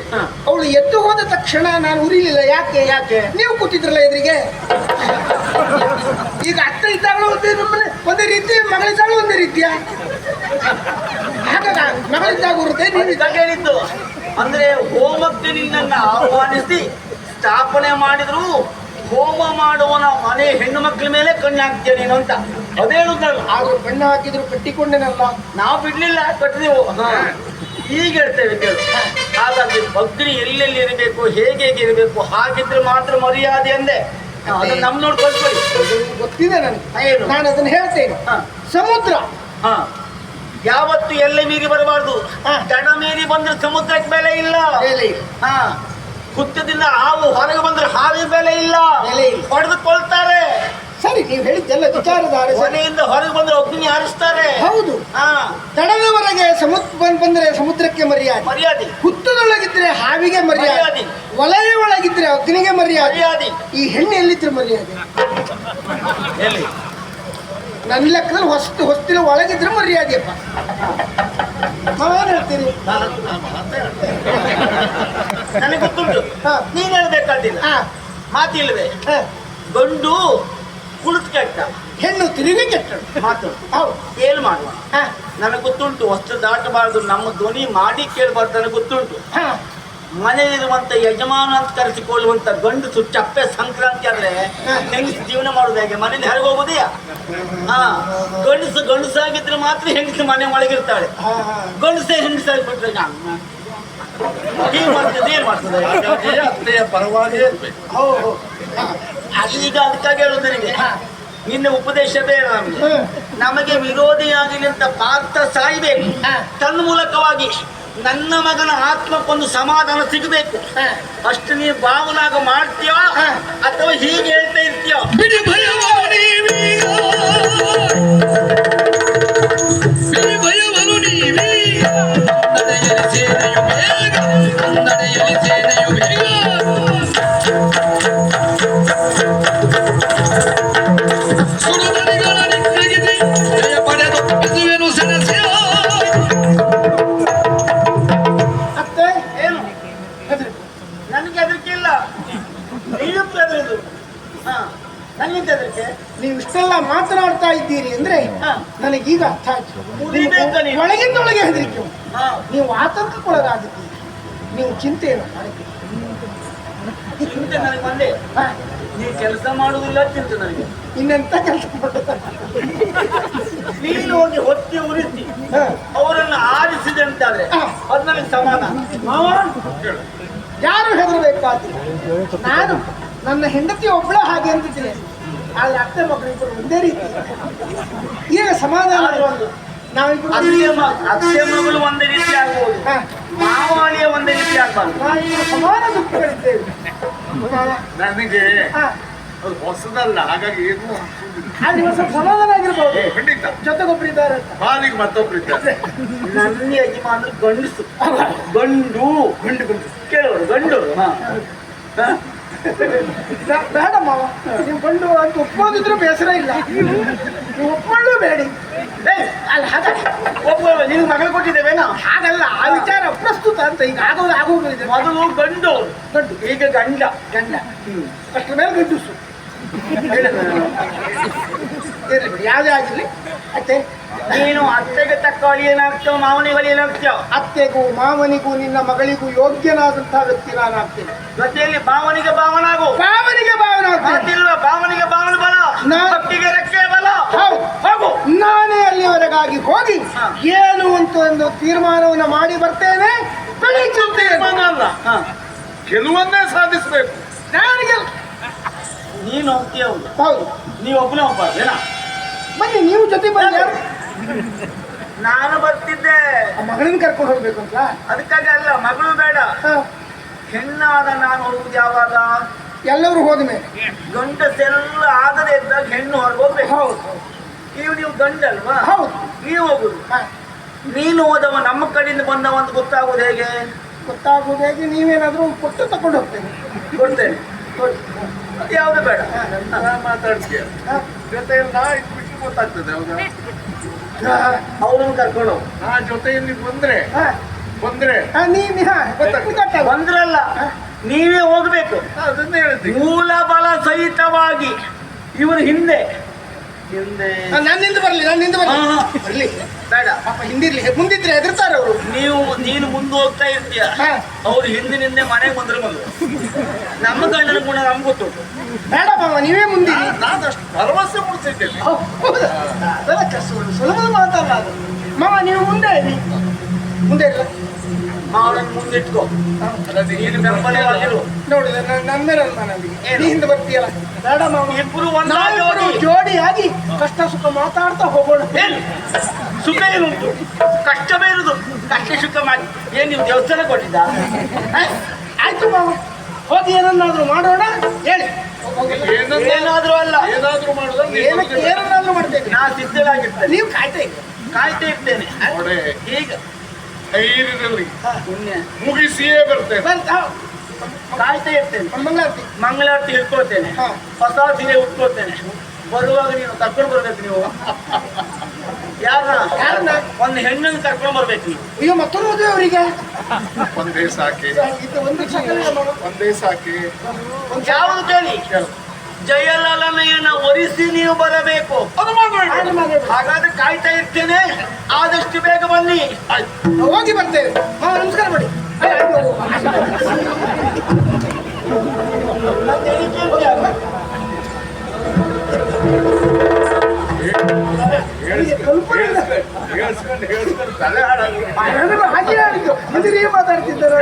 ಅವಳು ಎದ್ದು ಹೋದ ತಕ್ಷಣ ನಾನು ಉರಿಲಿಲ್ಲ. ಯಾಕೆ? ನೀವು ಕೂತಿದ್ರಲ್ಲ ಎದುರಿಗೆ. ಈಗ ಅತ್ತೆ ಇದ್ದಾಗಲೂ ಒಂದೇ ರೀತಿ, ಮಗಳಿದ್ದಾಗಲೂ ಒಂದೇ ರೀತಿಯ. ಹಾಗಾಗ ಮಗಳಿದ್ದಾಗ ಉರುತ್ತೆ, ನೀವು ಇದ್ದಾಗ ಹೇಳಿದ್ದು. ಅಂದ್ರೆ ಹೋಮಕ್ಕೆ ನಿನ್ನನ್ನು ಆಹ್ವಾನಿಸಿ ಸ್ಥಾಪನೆ ಮಾಡಿದ್ರು, ಹೋಮ ಮಾಡುವನ ಮನೆ ಹೆಣ್ಣು ಮಕ್ಕಳ ಮೇಲೆ ಕಣ್ಣು ಹಾಕ್ತೀಯ ನೀನು ಅಂತ ಅದೇ ಹೇಳುದಲ್ಲ. ಆದ್ರೂ ಕಣ್ಣು ಹಾಕಿದ್ರು ಕಟ್ಟಿಕೊಂಡೇನಲ್ಲ. ನಾವು ಬಿಡ್ಲಿಲ್ಲ, ಕಟ್ಟಿದೆವು. ಈಗ ಹೇಳ್ತೇವೆ ಕೇಳು. ಹಾಗಾಗಿ ಅಗ್ನಿ ಎಲ್ಲೆಲ್ಲಿ ಇರಬೇಕು, ಹೇಗೆ ಇರಬೇಕು, ಹಾಗಿದ್ರೆ ಮಾತ್ರ ಮರ್ಯಾದೆ ಅಂದೆ. ಅದನ್ನ ನಮ್ ನೋಡ್ಕೊಳ್ಕೊಳ್ಳಿ. ಗೊತ್ತಿದೆ ನನಗೆ, ನಾನು ಅದನ್ನ ಹೇಳ್ತೇನೆ. ಸಮುದ್ರ ಯಾವತ್ತು ಎಲ್ಲೆ ಮೀರಿ ಬರಬಾರ್ದು. ದಡ ಮೀರಿ ಬಂದ್ರೆ ಸಮುದ್ರಕ್ಕೆ ಬೆಲೆ ಇಲ್ಲ. ಹುತ್ತದಿಂದ ಹಾವು ಹೊರಗೆ ಬಂದ್ರೆ ಹಾವಿನ ಬೆಲೆ ಇಲ್ಲ, ಹೊಡೆದುಕೊಳ್ತಾರೆ. ಸರಿ, ನೀವು ಹೇಳಿದ್ದೆಲ್ಲ ವಿಚಾರಧಾರೆ. ಮನೆಯಿಂದ ಹೊರಗೆ ಬಂದ್ರೆ ಅಗ್ನಿ ಹಾರಿಸ್ತಾರೆ. ಹೌದು. ತಡದವರೆಗೆ ಬಂದ್ರೆ ಸಮುದ್ರಕ್ಕೆ ಮರ್ಯಾದೆ. ಹುತ್ತದೊಳಗಿದ್ರೆ ಹಾವಿಗೆ ಮರ್ಯಾದೆ. ವಲಯ ಒಳಗಿದ್ರೆ ಅಗ್ನಿಗೆ ಮರ್ಯಾದೆ. ಈ ಹೆಣ್ಣು ಎಲ್ಲಿದ್ರೆ ಮರ್ಯಾದೆ? ನನ್ನ ಲೆಕ್ಕದಲ್ಲಿ ಹೊಸ್ತಿನ ಒಳಗಿದ್ರೆ ಮರ್ಯಾದೆಯಪ್ಪ. ನಾವೇನ್ ಹೇಳ್ತೀರಿ? ನನಗೆ ಗೊತ್ತುಂಟು, ನೀನ್ ಹೇಳ್ಬೇಕಾದಿಲ್ಲ. ಮಾತಿಲ್ವೇ? ಗಂಡು ಕುಳಿತು ಕೆಟ್ಟ, ಹೆಣ್ಣು ತಿರುಗಿ ಕೆಟ್ಟ ಮಾತು. ಏನ್ ಮಾಡುವ? ನನಗೆ ಗೊತ್ತುಂಟು, ವಸ್ತು ದಾಟಬಾರ್ದು, ನಮ್ಮ ಧ್ವನಿ ಮಾಡಿ ಕೇಳಬಾರ್ದು. ನನಗೆ ಗೊತ್ತುಂಟು. ಮನೆಯಲ್ಲಿರುವಂತ ಯಜಮಾನ ಅಂತ ಕರೆಸಿಕೊಳ್ಳುವಂತ ಗಂಡಸು ಚಪ್ಪೆ ಸಂಕ್ರಾಂತಿ ಆದ್ರೆ ಹೆಂಗಸು ಜೀವನ ಮಾಡುದು ಹೇಗೆ? ಮನೇಲಿ ಹೊರಗೆ ಹೋಗುದೆಯಾ? ಗಂಡಸಾಗಿದ್ರೆ ಮಾತ್ರ ಹೆಂಗಸು ಮನೆ ಒಳಗಿರ್ತಾಳೆ. ಗಂಡಸೇ ಹೆಂಗಸಾಗಿಬಿಟ್ರೆ ಏನ್ ಮಾಡ್ತದೆ? ಪರವಾಗಿ ಇರ್ಬೇಕು. ಈಗ ಅದಕ್ಕಾಗಿ ಹೇಳುದು ನನಗೆ, ನಿನ್ನ ಉಪದೇಶ ಬೇಡ ನಮಗೆ. ನಮಗೆ ವಿರೋಧಿಯಾಗಲಿ ಅಂತ ಪಾರ್ಥ ಸಾಯ್ಬೇಕು. ತನ್ಮೂಲಕವಾಗಿ ನನ್ನ ಮಗನ ಆತ್ಮಕ್ಕೊಂದು ಸಮಾಧಾನ ಸಿಗಬೇಕು. ಅಷ್ಟು ನೀವು ಭಾವನಾಗ ಮಾಡ್ತೀಯೋ ಅಥವಾ ಹೀಗೆ ಹೇಳ್ತಾ ಇರ್ತೀಯೋ? ನನಗೆ ಅದಕ್ಕಿಲ್ಲ. ನನಗೀಗ ಅರ್ಥ ಆಯ್ತು. ಮುರಿಬೇಕ ನೀನು. ಒಳಗಿಂದೊಳಗೆ ಹೆದರಿಕೆ ಉಂಟು. ಹಾ. ನೀವು ಆತಂಕಕ್ಕೊಳಗಾಗಿದ್ದೀರಿ. ನೀವು ಚಿಂತೆಯನ್ನು ಮಾಡಬೇಕು. ಚಿಂತೆ ನನಗೆ ಬಂದೆ. ಹಾ, ನೀವು ಕೆಲಸ ಮಾಡುವುದಿಲ್ಲ ಚಿಂತೆ ನನಗೆ. ಇನ್ನೆಂತ ಕೆಲಸ ಮಾಡೋದು? ನೀನು ಹೋಗಿ ಹೊತ್ತಿ ಉರಿಸಿ ಹಾ. ಅವರನ್ನು ಆರಿಸಿದೆ ಅಂತಾದ್ರೆ ಹಾ. ಅದು ನನಗೆ ಸಮಾನ. ಮಾವ ಯಾರು ಹೆದರಬೇಕಾದ್ರೆ ನಾನು ನನ್ನ ಹೆಂಡತಿ ಒಬ್ಬಳ ಹಾಗೆ ಅಂತಿದ್ದೀನಿ. ಆದ್ರೆ ಅತ್ತೆ ಮಕ್ಕಳಿಬ್ಬರು ಒಂದೇ ರೀತಿ. ಈಗ ಸಮಾಧಾನ ಒಂದು ನಾವಿಬ್ಬರು ಅತ್ತೆ ಮಗಳು ಒಂದೇ ರೀತಿ ಆಗ್ಬೋದು, ಹಾ, ಮಾವಾಳಿಯ ಒಂದೇ ರೀತಿ ಆಗ್ಬಾರ್ದು. ನಾವಿಬ್ಬರು ಸಮಾನ ದುಃಖಗಳಿದ್ದೇವೆ. ನನಗೆ ಹಾ, ಅದು ಹೊಸದಲ್ಲ, ಹಾಗಾಗಿ ಏನು ಅನ್ಸುವುದಿಲ್ಲ. ಆದ್ರೆ ಇವತ್ತು ಸ್ವಲ್ಪ ಸಮಾಧಾನ ಆಗಿರ್ಬೋದು. ಖಂಡಿತ ಜೊತೆಗೊಬ್ಬರಿದ್ದಾರೆ ಅಂತ. ಪಾಲಿಗೆ ಮತ್ತೊಬ್ರು ಇದ್ದಾರೆ. ನನ್ನ ಯಜಮಾನರು ಗಂಡಸು, ಗಂಡು ಗಂಡು ಗಂಡು ಕೇಳೋರು ಗಂಡು. ಬೇಡ ಮಾವ, ನೀವು ಗಂಡು ಅಂತ ಒಪ್ಪೋದಿದ್ರು ಬೇಸರ ಇಲ್ಲ. ನೀವು ಒಪ್ಕೊಳ್ಳೂ ಬೇಡಿ. ಅಲ್ಲ ಹಾಗಲ್ಲ, ಒಬ್ಬ ನಿನ್ ಮಗಳು ಕೊಟ್ಟಿದ್ದೇವೇನಾ? ಹಾಗಲ್ಲ, ಆ ವಿಚಾರ ಪ್ರಸ್ತುತ ಅಂತ. ಈಗ ಆಗೋದಿದೆ. ಮೊದಲು ಗಂಡು ಗಂಡು, ಈಗ ಗಂಡ ಗಂಡ ಅಷ್ಟ್ರ ಮೇಲೆ ಗಂಡುಸು. ಇರ್ಲಿ ಬಿಡಿ, ಯಾವುದೇ ಆಗಿರ್ಲಿ. ಅತ್ತೆ, ನೀನು ಅತ್ತೆಗೆ ತಕ್ಕ ಅಳಿಯೇನಾಗ್ತಾವ, ಮಾವನಿಗೆ ಅಳಿಯೇನಾಗ್ತಾವ. ಅತ್ತೆಗೂ ಮಾವನಿಗೂ ನಿನ್ನ ಮಗಳಿಗೂ ಯೋಗ್ಯನಾದಂತಹ ವ್ಯಕ್ತಿ ನಾನಾಗ್ತೇನೆ. ಜೊತೆಯಲ್ಲಿ ಭಾವನಿಗೆ ಭಾವನಾಗು. ಭಾವನಿಗೆ ಭಾವನಾಗ್ತೇನೆ. ಮಾತಿಲ್ವ ಭಾವನಿಗೆ ಭಾವನ ಬಲ, ಹಕ್ಕಿಗೆ ರೆಕ್ಕೆ ಬಲ. ಹೌದು, ಹೋಗು. ನಾನೇ ಅಲ್ಲಿವರೆಗಾಗಿ ಹೋಗಿ ಹಾ. ಏನು ಅಂತ ಒಂದು ತೀರ್ಮಾನವನ್ನು ಮಾಡಿ ಬರ್ತೇನೆ. ಬೆಳೀಚುತ್ತೇನೆ. ಅಲ್ಲ ಗೆಲುವನ್ನೇ ಸಾಧಿಸಬೇಕು. ನನಗೆ ನೀನು ಹೋಗ್ತೀಯ. ಹೌದು, ಹೌದು. ನೀವು ಒಬ್ಬನೇ ಹೋಗ್ಬಾರ್ದೇನಾ? ಬನ್ನಿ, ನೀವು ಜೊತೆ ಬನ್ನಿ. ಯಾರು? ನಾನು ಬರ್ತಿದ್ದೆ. ಆ ಮಗಳನ್ನ ಕರ್ಕೊಂಡು ಹೋಗ್ಬೇಕು ಅಂತ. ಅದಕ್ಕಾಗಿ ಅಲ್ಲ, ಮಗಳು ಬೇಡ. ಹಾ. ಹೆಣ್ಣಾದ ನಾನು ಹೋಗುದು ಯಾವಾಗ? ಎಲ್ಲರೂ ಹೋದ ಮೇಲೆ. ಗಂಡಸೆಲ್ಲ ಆಗದೆ ಇದ್ದಾಗ ಹೆಣ್ಣು ಹೊರಗೆ ಹೋಗ್ಬೇಕು. ಹೌದು, ನೀವು ಗಂಡಲ್ವಾ? ಹೌದು. ನೀವು ಹೋಗುದು. ಹಾ. ನೀನು ಹೋದವ ನಮ್ಮ ಕಡೆಯಿಂದ ಬಂದವ ಅಂತ ಗೊತ್ತಾಗೋದು ಹೇಗೆ? ಗೊತ್ತಾಗೋದು ಹೇಗೆ? ನೀವೇನಾದ್ರೂ ಕೊಟ್ಟು ತಕೊಂಡು ಹೋಗ್ತೇನೆ. ಕೊಡ್ತೇನೆ. ಯಾವುದು ಬೇಡ. ಮಾತಾಡ್ತೀಯ ಹಾ. ಜೊತೆಯಲ್ಲಿ ನಾ ಇದ್ಬಿಟ್ಟು ಗೊತ್ತಾಗ್ತದೆ. ಹೌದಾ? ಅವ್ರನ್ನ ಕರ್ಕೊಂಡು ಹೋಗು. ನಾ ಜೊತೆಯಲ್ಲಿ ಬಂದ್ರೆ ಹಾ. ಹಾ, ಗೊತ್ತಾಗ ಬಂದ್ರಲ್ಲ, ನೀವೇ ಹೋಗ್ಬೇಕು. ಅದನ್ನೇ ಹೇಳ್ತೀನಿ. ಮೂಲ ಬಲ ಸಹಿತವಾಗಿ ಇವರು ಹಿಂದೆ ಹಿಂದೆ ನನ್ನಿಂದ ಬರ್ಲಿ, ನನ್ನಿಂದ ಬರ್ಲಿ. ಬರ್ಲಿ, ಬೇಡ. ಪಾಪ ಹಿಂದಿರ್ಲಿ, ಮುಂದಿದ್ರೆ ಹೆದರ್ತಾರೆ ಅವರು. ನೀನು ಮುಂದೆ ಹೋಗ್ತಾ ಇರ್ತೀಯ, ಹಾ. ಅವ್ರು ಹಿಂದಿನಿಂದೆ ಮನೆಗೆ ಬಂದ್ರು. ನಮ್ಮ ಗಂಡನ ಗುಣ ನಮ್ಗೆ ಗೊತ್ತುಂಟು. ಬೇಡ ಮಾವ, ನೀವೇ ಮುಂದಿರಿ. ನಾನು ಅಷ್ಟು ಭರವಸೆ ಮೂಡಿಸಿದ್ದೇನೆ. ಹೌದಾ? ಅದೆಲ್ಲ ಸುಲಭದ ಮಾತಲ್ಲ ಅದು. ಮಾವ, ನೀವು ಮುಂದೆ ಇರಿ. ಮುಂದೆ ಇಲ್ಲ ಮಾವನ ಮುಂದಿಟ್ಕೋ. ನೀನು ಬೆಂಬಲವಾಗಿರು. ನೋಡಿ, ನನ್ನ ಮೇಲೆ ನನಗೆ ನೀ ಹಿಂದೆ ಬರ್ತೀಯಲ್ಲ. ಬೇಡ ಮಾವ, ಇಬ್ರು ನಾವಿಬ್ರು ಜೋಡಿಯಾಗಿ ಕಷ್ಟ ಸುಖ ಮಾತಾಡ್ತಾ ಹೋಗೋಣ. ಏನು ಸುಖ ಏನುಂಟು? ಕಷ್ಟವೇ ಇರುದು. ಕಷ್ಟ ಸುಖ ಮಾಡಿ ಏನ್ ನೀವು ದೇವಸ್ಥಾನ ಕೊಟ್ಟಿದ್ದ? ಆಯ್ತು ಮಾವ, ಹೋಗಿ ಏನನ್ನಾದ್ರೂ ಮಾಡೋಣ. ಹೇಳಿ. ಏನಾದ್ರೂ ಅಲ್ಲ, ಏನಾದ್ರೂ ಮಾಡುದ ಏನನ್ನಾದ್ರೂ ಮಾಡ್ತೇನೆ. ನಾ ಸಿದ್ಧರಾಗಿರ್ತೇನೆ. ನೀವು ಕಾಯ್ತಾ ಇರಿ. ಕಾಯ್ತಾ ಇರ್ತೇನೆ. ನೋಡೆ, ಈಗ ಧೈರ್ಯದಲ್ಲಿ ಪುಣ್ಯ ಮುಗಿಸಿಯೇ ಬರ್ತೇನೆ. ಕಾಯ್ತಾ ಇರ್ತೇನೆ. ಮಂಗಳಾರತಿ. ಮಂಗಳಾರತಿ ಹಿಡ್ಕೊಳ್ತೇನೆ. ಹಾ. ಹೊಸ ಸೀರೆ ಉಟ್ಕೊಳ್ತೇನೆ. ಬರುವಾಗ ನೀನು ಕರ್ಕೊಂಡು ಬರ್ಬೇಕು. ನೀವು ಯಾರನ್ನ? ಒಂದು ಹೆಣ್ಣನ್ನು ಕರ್ಕೊಂಡು ಬರ್ಬೇಕು ನೀವು. ಈಗ ಮತ್ತೊಂದು ಮದುವೆ ಅವರಿಗೆ ಒಂದೇ ಸಾಕೆ, ಒಂದು ಒಂದೇ ಸಾಕೆ. ಯಾವುದು ಕೇಳಿ? ಜಯಲಲನೆಯನ್ನ ಒರಿಸಿ ನೀವು ಬರಬೇಕು. ಅದು ಮಾಡಬೇಕು. ಹಾಗಾದ್ರೆ ಕಾಯ್ತಾ ಇರ್ತೇನೆ. ಆದಷ್ಟು ಬೇಗ ಬನ್ನಿ. ಹೋಗಿ ಬರ್ತೇವೆ. ಹಾ, ನಮಸ್ಕಾರ ಮಾಡಿ. ಹೇಳ್ಸ್ಕೊಂಡು ತಲೆ ಹಾಳಾಗಿ ಹಾಗೆ ಮಾತಾಡ್ತಿದ್ದಾರೆ.